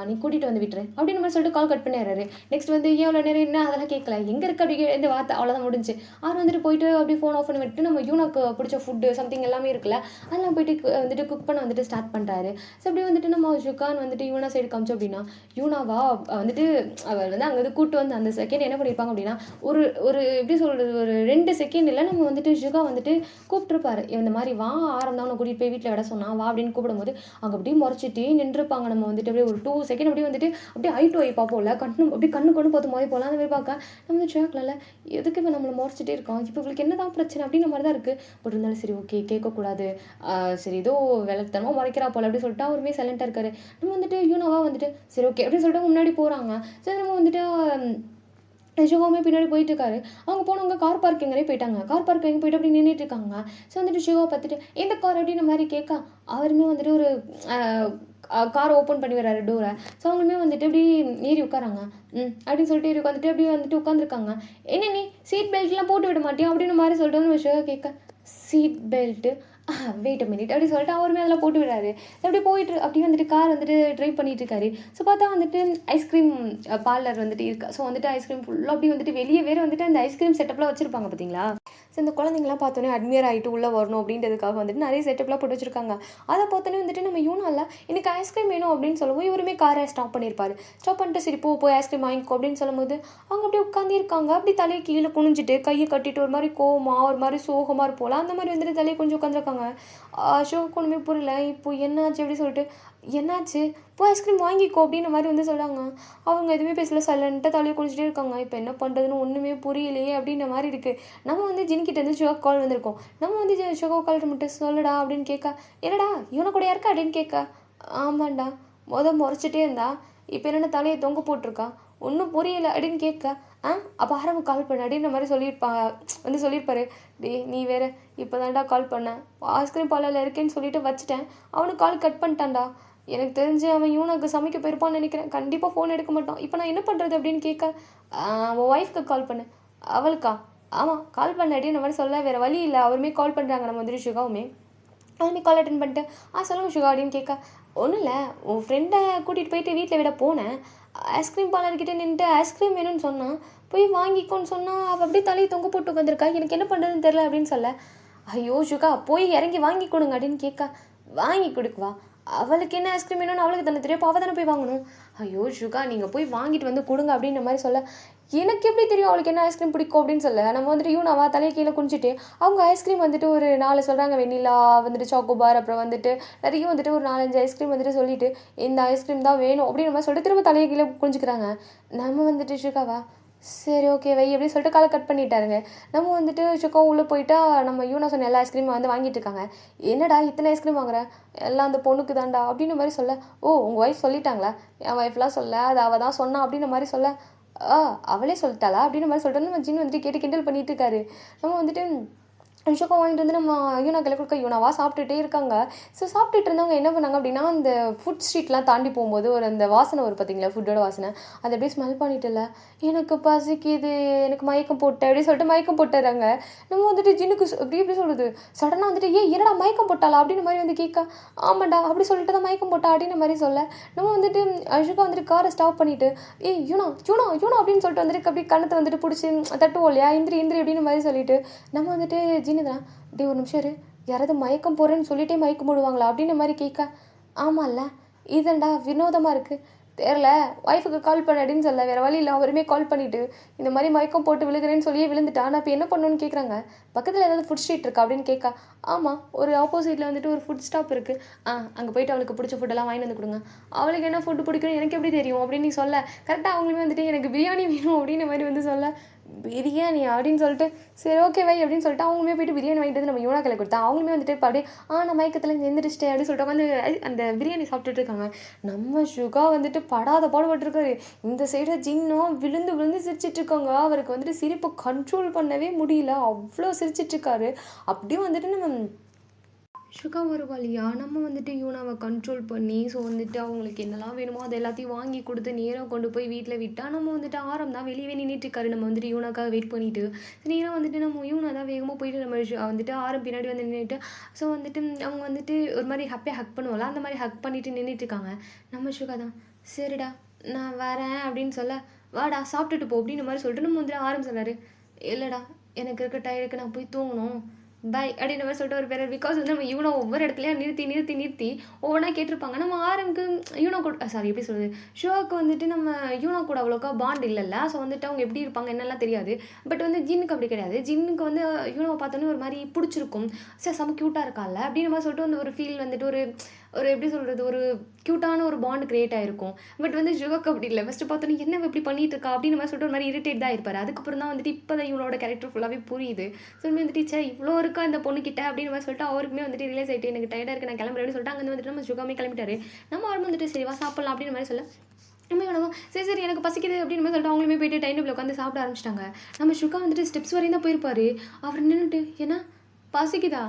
நீ கூட்டிகிட்டு வந்து விட்டுரு அப்படின்னு மாதிரி சொல்லிட்டு கால் கட் பண்ணிடுறாரு. நெக்ஸ்ட் வந்து எவ்வளோ நேரம் என்ன அதெல்லாம் கேட்கல, எங்கே இருக்குது அப்படி இந்த வார்த்தை அவ்வளோதான் முடிஞ்சு. அவர் வந்துட்டு போயிட்டு அப்படியே ஃபோன் ஆஃப் பண்ணி விட்டு நம்ம யூனாக்கு பிடிச்ச ஃபுட்டு சம்திங் எல்லாமே இருக்குல்ல அதெல்லாம் போயிட்டு வந்துட்டு குக் பண்ண வந்துட்டு ஸ்டார்ட் பண்ணுறாரு. ஸோ அப்படி வந்துட்டு நம்ம ஷுகான் வந்துட்டு யூனா சைடு காமிச்சோம் அப்படின்னா யூனாவா வந்துட்டு அவர் வந்து அங்கே வந்து கூட்டு வந்து அந்த செகண்ட் என்ன பண்ணியிருப்பாங்க அப்படின்னா ஒரு எப்படி சொல்கிறது ஒரு 2 செகண்டில் நம்ம வந்துட்டு ஷுகா வந்துட்டு கூப்பிட்டுருப்பாரு, இந்த மாதிரி வா ஆரம்பம் கூட்டிகிட்டு போய் வீட்டில் விட சொன்னா வா அப்படின்னு கூப்பிடும்போது அங்கே அப்படியே முறைச்சிட்டே நின்றுப்பாங்க. நம்ம வந்துட்டு அப்படியே ஒரு 2 செகண்ட் அப்படியே வந்துட்டு அப்படியே ஐ டு ஐ பார்ப்போம்ல, அப்படியே கண்ணு பார்த்து மாதிரி போகலாம். அந்த மாதிரி பார்க்க நம்ம வந்து ஷேக்ல எதுக்கு இப்போ நம்மளை முறைச்சிட்டே இருக்கோம், இப்போ இவளுக்கு என்ன தான் பிரச்சனை அப்படின்ற மாதிரி தான் இருக்குது. பட் இருந்தாலும் சரி ஓகே கேட்கக்கூடாது, சரி ஏதோ விளக்குத்தனமாக முறைக்கிறா போல அப்படின்னு சொல்லிட்டு அவருமே சைலண்டாக இருக்காரு. நம்ம வந்துட்டு யூனாவா வந்துட்டு சரி ஓகே அப்படின்னு சொல்லிட்டு முன்னாடி போகிறாங்க. சரி நம்ம வந்துட்டு சிவாவுமே பின்னாடி போயிட்டுருக்காரு. அவங்க போனவங்க கார் பார்க்கிங் வரையும் போயிட்டாங்க. கார் பார்க்கிங் போயிட்டு அப்படி நின்றுட்டு இருக்காங்க. ஸோ வந்துட்டு சிவாவை பார்த்துட்டு எந்த கார் அப்படின்ற மாதிரி கேட்க அவருமே வந்துட்டு ஒரு கார் ஓப்பன் பண்ணி வர்றாரு டோரை. ஸோ அவங்களுமே வந்துட்டு இப்படி ஏறி உட்காராங்க. அப்படின்னு சொல்லிட்டு ஏறி உட்காந்துட்டு அப்படியே வந்துட்டு உட்காந்துருக்காங்க. என்ன நீ சீட் பெல்ட்லாம் போட்டு விட மாட்டியா அப்படின்னு மாதிரி சொல்லிட்டு சிவா கேட்க seat belt wait a minute அப்படி சொல்லிட்டு அவருமே அதில் போட்டு விடாரு. அப்படி போயிட்டு அப்படியே வந்துட்டு கார் வந்துட்டு ட்ரைவ் பண்ணிட்டு இருக்காரு. ஸோ பார்த்தா வந்துட்டு ஐஸ்கிரீம் பார்லர் வந்துட்டு இருக்கு. ஸோ வந்துட்டு ஐஸ்கிரீம் ஃபுல்லாக அப்படி வந்துட்டு வெளியே வேறு வந்துட்டு அந்த ஐஸ்கிரீம் செட்டப்லாம் வச்சுருப்பாங்க பார்த்தீங்களா. ஸோ இந்த குழந்தைங்களாம் பார்த்தோன்னே அட்மியர் ஆகிட்டு உள்ளே வரணும் அப்படின்றதுக்காக வந்துட்டு நிறைய செட்டப்லாம் போட்டு வச்சுருக்காங்க. அதை பார்த்தோன்னே வந்துட்டு நம்ம யூனால எனக்கு ஐஸ்கிரீம் வேணும் அப்படின்னு சொல்லுவோம். இவருமே காரை ஸ்டாப் பண்ணியிருப்பாரு. ஸ்டாப் பண்ணிட்டு சரி போய் ஐஸ்கிரீம் வாங்கிக்கோ அப்படின்னு சொல்லும்போது அவங்க அப்படியே உட்காந்து இருக்காங்க. அப்படி தலையை கீழே குனிஞ்சிட்டு கையை கட்டிட்டு ஒரு மாதிரி கோவமாக ஒரு மாதிரி சோகமாக இருப்போல அந்த மாதிரி வந்துட்டு தலையை கொஞ்சம் உட்காந்துருக்காங்க. அசோக் ஒன்றுமே புரியல. இப்போ என்னாச்சு அப்படி சொல்லிட்டு என்னாச்சு போய் ஐஸ்கிரீம் வாங்கிக்கோ அப்படின்ற மாதிரி வந்து சொல்கிறாங்க. அவங்க எதுவுமே பேசல, சைலண்ட்டாக தலையை குடிச்சிட்டே இருக்காங்க. இப்போ என்ன பண்ணுறதுன்னு ஒன்றுமே புரியலையே அப்படின்ற மாதிரி இருக்குது. நம்ம வந்து ஜினிக்கிட்ட இருந்து ஷோக் கால் வந்திருக்கோம். நம்ம வந்து ஷோகோ கால் மட்டும் சொல்லுடா அப்படின்னு கேட்க என்னடா இவனை கூட யாருக்கா அப்படின்னு கேட்க ஆமாண்டா முறைச்சிட்டே இருந்தா இப்போ என்னென்ன தலையை தொங்க போட்டிருக்கா ஒன்றும் புரியலை அப்படின்னு கேட்க அப்போ ஆரம்பம் கால் பண்ண அப்படின்ற மாதிரி சொல்லியிருப்பாரு. நீ வேறு இப்போ தான்டா கால் பண்ணேன், ஐஸ்கிரீம் பார்லரில் இருக்கேன்னு சொல்லிட்டு வச்சுட்டேன், அவனுக்கு கால் கட் பண்ணிட்டான்டா. எனக்கு தெரிஞ்சு அவன் யூனாக்கு சமைக்க போயிருப்பான்னு நினைக்கிறேன். கண்டிப்பாக ஃபோன் எடுக்க மாட்டான். இப்போ நான் என்ன பண்ணுறது அப்படின்னு கேட்க அவன் ஒய்ஃப்க்கு கால் பண்ணு. அவளுக்கா? ஆமாம் கால் பண்ண அப்படின்ற மாதிரி சொல்ல வேறு வழி இல்லை. அவருமே கால் பண்ணுறாங்க. நம்ம வந்துட்டு சுகாவுமே அவனுமே கால் அட்டன் பண்ணிட்டு சொல்லுங்கள் சுகா அப்படின்னு கேட்க ஒன்றும் இல்லை உன் ஃப்ரெண்டை கூட்டிகிட்டு போயிட்டு வீட்டில் விட போனேன். ஐஸ்கிரீம் பார்லர்கிட்ட நின்றுட்டு ஐஸ்கிரீம் வேணும்னு சொன்னான். போய் வாங்கிக்கோன்னு சொன்னால் அவள் அப்படியே தலையை தொங்க போட்டு உட்காந்துருக்கா. எனக்கு என்ன பண்ணுறதுன்னு தெரில அப்படின்னு சொல்ல ஐயோ சுகா போய் இறங்கி வாங்கி கொடுங்க அப்படின்னு கேட்க வாங்கி கொடுக்குவா? அவளுக்கு என்ன ஐஸ்கிரீம் வேணும்னு அவளுக்கு தானே தெரியும். அப்போ அவள் தானே போய் வாங்கணும். ஐயோ சுகா நீங்கள் போய் வாங்கிட்டு வந்து கொடுங்க அப்படின்ற மாதிரி சொல்ல எனக்கு எப்படி தெரியும் அவளுக்கு என்ன ஐஸ்கிரீம் பிடிக்கும் அப்படின்னு சொல்ல நம்ம வந்துட்டு யூனாவா தலையை கீழே குடிச்சிட்டு அவங்க ஐஸ்கிரீம் வந்துட்டு ஒரு 4 சொல்கிறாங்க. வெண்ணிலா வந்துட்டு சாக்கோபார் அப்புறம் வந்துட்டு நிறைய வந்துட்டு ஒரு 4-5 ஐஸ்கிரீம் வந்துட்டு சொல்லிட்டு இந்த ஐஸ்கிரீம் தான் வேணும் அப்படின்னு நம்ம சொல்லிட்டு திரும்ப தலையை கீழே குடிஞ்சிக்கிறாங்க. நம்ம வந்துட்டு சுகாவா சரி ஓகே வை அப்படின்னு சொல்லிட்டு காலை கட் பண்ணிட்டாருங்க. நம்ம வந்துட்டு சுக்கா உள்ளே போயிட்டா நம்ம யூனா சொன்ன எல்லா ஐஸ்கிரீமும் வந்து வாங்கிட்டு இருக்காங்க. என்னடா இத்தனை ஐஸ்கிரீம் வாங்குறேன், எல்லாம் அந்த பொண்ணுக்கு தான்டா அப்படின்ற மாதிரி சொல்ல உங்கள் ஒய்ஃப் சொல்லிட்டாங்களா? என் ஒய்ஃப்லாம் சொல்ல அது அவள் தான் சொன்னா அப்படின்ற மாதிரி சொல்ல அவளே சொல்லிட்டாளா அப்படின்ற மாதிரி சொல்லிட்டு நம்ம ஜின் வந்துட்டு கேட்டு கிண்டல் பண்ணிட்டு இருக்காரு. நம்ம வந்துட்டு அஷோக்கா வாங்கிட்டு வந்து நம்ம யூனா கையில் கொடுக்க யூனாவா சாப்பிட்டுட்டே இருக்காங்க. ஸோ சாப்பிட்டுட்டு இருந்தவங்க என்ன பண்ணாங்க அப்படின்னா அந்த ஃபுட் ஸ்ட்ரீட்லாம் தாண்டி போகும்போது ஒரு அந்த வாசனை வரும் பார்த்தீங்களா, ஃபுட்டோட வாசனை. அதை அப்படியே ஸ்மெல் பண்ணிட்டு இல்லை எனக்கு பசிக்குது எனக்கு மயக்கம் போட்டேன் அப்படின்னு சொல்லிட்டு மயக்கம் போட்டுறாங்க. நம்ம வந்துட்டு ஜின்னுக்கு எப்படி சொல்கிறது சடனாக வந்துட்டு என்னடா மயக்கம் போட்டாளா அப்படின்னு மாதிரி வந்து கேட்க ஆமாண்டா அப்படி சொல்லிட்டு தான் மயக்கம் போட்டா அப்படின்னு மாதிரி சொல்ல நம்ம வந்துட்டு அஷோக்கா வந்துட்டு காரை ஸ்டாப் பண்ணிவிட்டு யூனா யூனா யூனா அப்படின்னு சொல்லிட்டு வந்துட்டு அப்படியே கண்ணத்தை வந்துட்டு பிடிச்சி தட்டுவோம் இல்லையா, இந்திரி அப்படின்னு மாதிரி சொல்லிட்டு நம்ம வந்துட்டு ஜின்னுதான் இப்படி ஒரு நிமிஷம் யாராவது மயக்கம் போகிறேன்னு சொல்லிட்டே மயக்கம் போடுவாங்களா அப்படின்ற மாதிரி கேட்க ஆமாம்ல இதண்டா வினோதமாக இருக்குது தெரில ஒய்ஃபுக்கு கால் பண்ண அப்படின்னு சொல்ல வேறு வழி இல்லை. அவருமே கால் பண்ணிவிட்டு இந்த மாதிரி மயக்கம் போட்டு விழுகிறேன்னு சொல்லியே விழுந்துட்டா நான் இப்போ என்ன பண்ணணுன்னு கேட்குறாங்க. பக்கத்தில் ஏதாவது ஃபுட் ஸ்ட்ரீட் இருக்கா அப்படின்னு கேட்க ஆமாம் ஒரு ஆப்போசிட்டில் வந்துட்டு ஒரு ஃபுட் ஸ்டாப் இருக்குது, அங்கே போயிட்டு அவளுக்கு பிடிச்ச ஃபுட்டெல்லாம் வாங்கிட்டு வந்து கொடுங்க. அவளுக்கு என்ன ஃபுட்டு பிடிக்கணும் எனக்கு எப்படி தெரியும் அப்படின்னு நீ சொல்ல கரெக்டாக அவங்களுமே வந்துட்டு எனக்கு பிரியாணி வேணும் அப்படின்ற மாதிரி வந்து சொல்ல பிரியாணி அப்படின்னு சொல்லிட்டு சரி ஓகே வை அப்படின்னு சொல்லிட்டு அவங்களுமே போயிட்டு பிரியாணி வாங்கிட்டு வந்து நம்ம யூனா கையில் கொடுத்தா அவங்களுமே வந்துட்டு இப்போ அப்படியே நான் மயக்கத்தில் எந்திரிச்சிட்டேன் அப்படின்னு சொல்லிட்டு வந்து அந்த பிரியாணி சாப்பிட்டுட்டு இருக்காங்க. நம்ம சுகா வந்துட்டு படாத பாடுபட்டுருக்காரு. இந்த சைடு ஜின்னும் விழுந்து விழுந்து சிரிச்சிட்ருக்காங்க. அவருக்கு வந்துட்டு சிரிப்பை கண்ட்ரோல் பண்ணவே முடியல, அவ்வளோ சிரிச்சிட்ருக்காரு. அப்படியே வந்துட்டு நம்ம சுகா ஒரு வழியா நம்ம வந்துட்டு யூனாவை கண்ட்ரோல் பண்ணி ஸோ வந்துட்டு அவங்களுக்கு என்னெல்லாம் வேணுமோ அதை எல்லாத்தையும் வாங்கி கொடுத்து நேராக கொண்டு போய் வீட்டில் விட்டால் நம்ம வந்துட்டு ஆரம் தான் வெளியே நின்றுட்டுருக்காரு. நம்ம வந்துட்டு யூனாக்காக வெயிட் பண்ணிவிட்டு நேராக வந்துட்டு நம்ம யூனா தான் வேகமாக போயிட்டு நம்ம வந்துட்டு ஆரம் பின்னாடி வந்து நின்றுட்டு ஸோ வந்துட்டு அவங்க வந்துட்டு ஒரு மாதிரி ஹாப்பியாக ஹக் பண்ணுவோம்ல அந்த மாதிரி ஹக் பண்ணிவிட்டு நின்றுட்டுருக்காங்க. நம்ம சுகா தான் சரிடா நான் வரேன் அப்படின்னு சொல்ல வாடா சாப்பிட்டுட்டு போ அப்படின்ற மாதிரி சொல்லிட்டு நம்ம வந்துட்டு ஆரம் சொன்னார். இல்லைடா எனக்கு இருக்க டயருக்கு நான் போய் தூங்கணும் பை அப்படின்ற மாதிரி சொல்லிட்டு ஒரு பேர் பிகாஸ் வந்து நம்ம யூனோ ஒவ்வொரு இடத்துலையும் நிறுத்தி ஒவ்வொன்றா கேட்டிருப்பாங்க. நம்ம ஆரம்புக்கு யூனோ கூட சாரி எப்படி சொல்கிறது ஷோவுக்கு வந்துட்டு நம்ம யூனோ கூட அவ்வளோக்கா பாண்ட் இல்லைல்ல. ஸோ வந்துட்டு அவங்க எப்படி இருப்பாங்க என்னெல்லாம் தெரியாது. பட் வந்து ஜின்னுக்கு அப்படி கிடையாது. ஜின்னுக்கு வந்து யூனோவை பார்த்தோன்னே ஒரு மாதிரி பிடிச்சிருக்கும். சரி செம்ம க்யூட்டாக இருக்கால அப்படின்ற மாதிரி சொல்லிட்டு வந்து ஒரு ஃபீல் வந்துட்டு ஒரு ஒரு எப்படி சொல்கிறது ஒரு க்யூட்டான ஒரு பாண்ட் க்ரியேட் ஆகிருக்கும். பட் வந்து ஷுகாக்கு அப்படி இல்லை. ஃபஸ்ட்டு பார்த்தோன்னே என்ன இப்படி பண்ணிட்டு இருக்கா அப்படின்னு மாதிரி சொல்லிட்டு ஒரு மாதிரி இரிட்டேட் தான் இருப்பார். அதுக்கப்புறம் தான் வந்துட்டு இப்போ தான் இவனோட கேரக்டர் ஃபுல்லாகவே புரியுது. ஸோ வந்துட்டு சே இவ்வளோ இருக்கா இந்த பொண்ணுக்கிட்ட அப்படின்னு மாதிரி சொல்லிட்டு அவருக்குமே வந்துட்டு ரிலேஸ் ஆகிட்டு எனக்கு டயர்டாக இருக்குது நான் கிளம்புறேன்னு சொல்லிட்டு அங்கே வந்துட்டு நம்ம ஷுகாமே கிளம்பிட்டாரு. நம்ம அவரும் வந்துட்டு சரிவா சாப்பிட்லாம் அப்படின்னு மாதிரி சொல்ல உண்மை வேணாம் சரி சரி எனக்கு பசிக்குது அப்படின்னு சொல்லிட்டு அவங்களுமே போயிட்டு டைம் டேபிள் உட்காந்து சாப்பிட ஆரம்பிச்சிட்டாங்க. நம்ம சுகா வந்துட்டு ஸ்டெப்ஸ் வரையும் தான் போயிருப்பாரு. அவர் நின்றுட்டு ஏன்னா பசிக்குதா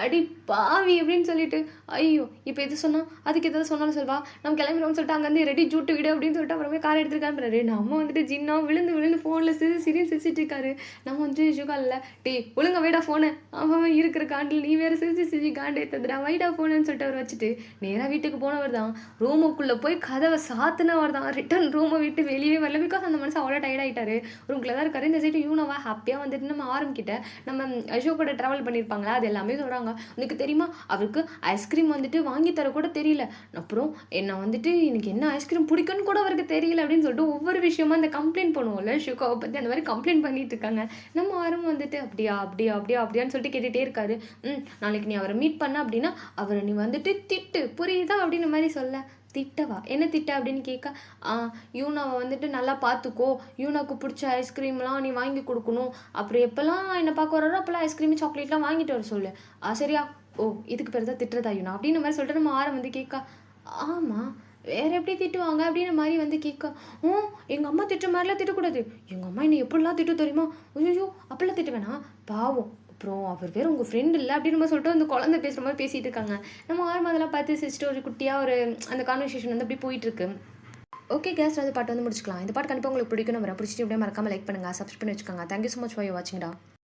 அடி பாவி அப்படின்னு சொல்லிட்டு ஐயோ இப்போ எது சொன்னால் அதுக்கு எதாவது சொன்னாலும் சொல்வா நம்ம கிளம்பிடுவோம்னு சொல்லிட்டு அங்கேருந்து ரெடி ஜூட்டு விடு அப்படின்னு சொல்லிட்டு அப்புறமே கார் எடுத்துட்டு கிளம்புறாரு. நம்ம வந்துட்டு ஜின்னா விழுந்து விழுந்து ஃபோனில் சிரிச்சிட்டு இருக்காரு. நம்ம வந்துட்டு சுகா இல்லை டே ஒழுங்க வைடா ஃபோனை அவன் இருக்கிற காண்டில் நீ வேறு சிரிச்சு காண்டே தந்துடா வைடா ஃபோனுன்னு சொல்லிட்டு அவர் வச்சுட்டு நேராக வீட்டுக்கு போனவர் தான் ரூமுக்குள்ளே போய் கதவை சாத்தினவர் தான் ரிட்டன் ரூமை விட்டு வெளியே வரல. பிகாஸ் அந்த மனுஷன் அவ்வளோ டயர்ட் ஆகிட்டாரு. ரூம்குள்ளே தான் இருக்காரு. இந்த சைட்டு யூனோவா ஹாப்பியாக வந்துட்டு நம்ம ஆரம்பிக்கிட்ட நம்ம அசோக்கோட ட்ராவல் பண்ணியிருப்பாங்களா அது எல்லாமே சொல்கிறாங்க. உனக்கு தெரியுமா அவருக்கு ஐஸ்கிரீம் வந்துட்டு வாங்கி தர கூட தெரியல. அப்புறம் என்ன வந்துட்டு எனக்கு என்ன ஐஸ்கிரீம் பிடிக்குன்னு கூட அவருக்கு தெரியல அப்படின்னு சொல்லிட்டு ஒவ்வொரு விஷயமா அந்த கம்ப்ளைண்ட் பண்ணுவோம்ல ஷுகாவை பற்றி அந்த மாதிரி கம்ப்ளைண்ட் பண்ணிட்டு இருக்காங்க. நம்ம யாரும் வந்துட்டு அப்படியா அப்படியா அப்படியா அப்படியான்னு சொல்லிட்டு கேட்டுகிட்டே இருக்காரு. நாளைக்கு நீ அவரை மீட் பண்ண அப்படின்னா அவரை நீ வந்துட்டு திட்டு புரியுதா அப்படின்னு மாதிரி சொல்ல. திட்டவா என்ன திட்ட அப்படின்னு கேட்க யூனாவை வந்துட்டு நல்லா பார்த்துக்கோ யூனாவுக்கு பிடிச்ச ஐஸ்கிரீம்லாம் நீ வாங்கி கொடுக்கணும் அப்புறம் எப்போல்லாம் என்னை பார்க்க வர்றாரோ அப்போல்லாம் ஐஸ்கிரீம் சாக்லேட்லாம் வாங்கிட்டு வர சொல்லு சரியா ஓ இதுக்கு பேர் தான் திட்டுறதா யூனா அப்படின்ற மாதிரி சொல்லிட்டு நம்ம ஆரம் வந்து கேட்க ஆமாம் வேறு எப்படி திட்டுவாங்க அப்படின்ற மாதிரி வந்து கேட்க எங்கள் அம்மா திட்டுற மாதிரிலாம் திட்டக்கூடாது எங்கள் அம்மா என்னை எப்படிலாம் திட்டு தெரியுமா ஐயோ அப்படிலாம் திட்டு வேணாம் பாவம் அப்புறம் அவர் வேறு உங்கள் ஃப்ரெண்ட் இல்லை அப்படின்னு நம்ம சொல்லிட்டு அந்த குழந்தை பேசுகிற மாதிரி பேசிகிட்டு இருக்காங்க. நம்ம ஆறு அதெல்லாம் பார்த்து சிரிச்சிட்டு ஒரு குட்டியாக ஒரு அந்த கான்வர்சேஷன் வந்து அப்படி போயிட்டுருக்கு. ஓகே கேஸ் அந்த பாட்டு வந்து முடிச்சுக்கலாம். இந்த பாட்டு கண்டிப்பாக உங்களுக்கு பிடிக்கும். நம்ம பிடிச்சிட்டு அப்படியே மறக்காமல் லைக் பண்ணுங்கள் சப்ஸ்கிரைப் பண்ணி வச்சுக்கோங்க. Thank you so much for வாட்சிங்டா.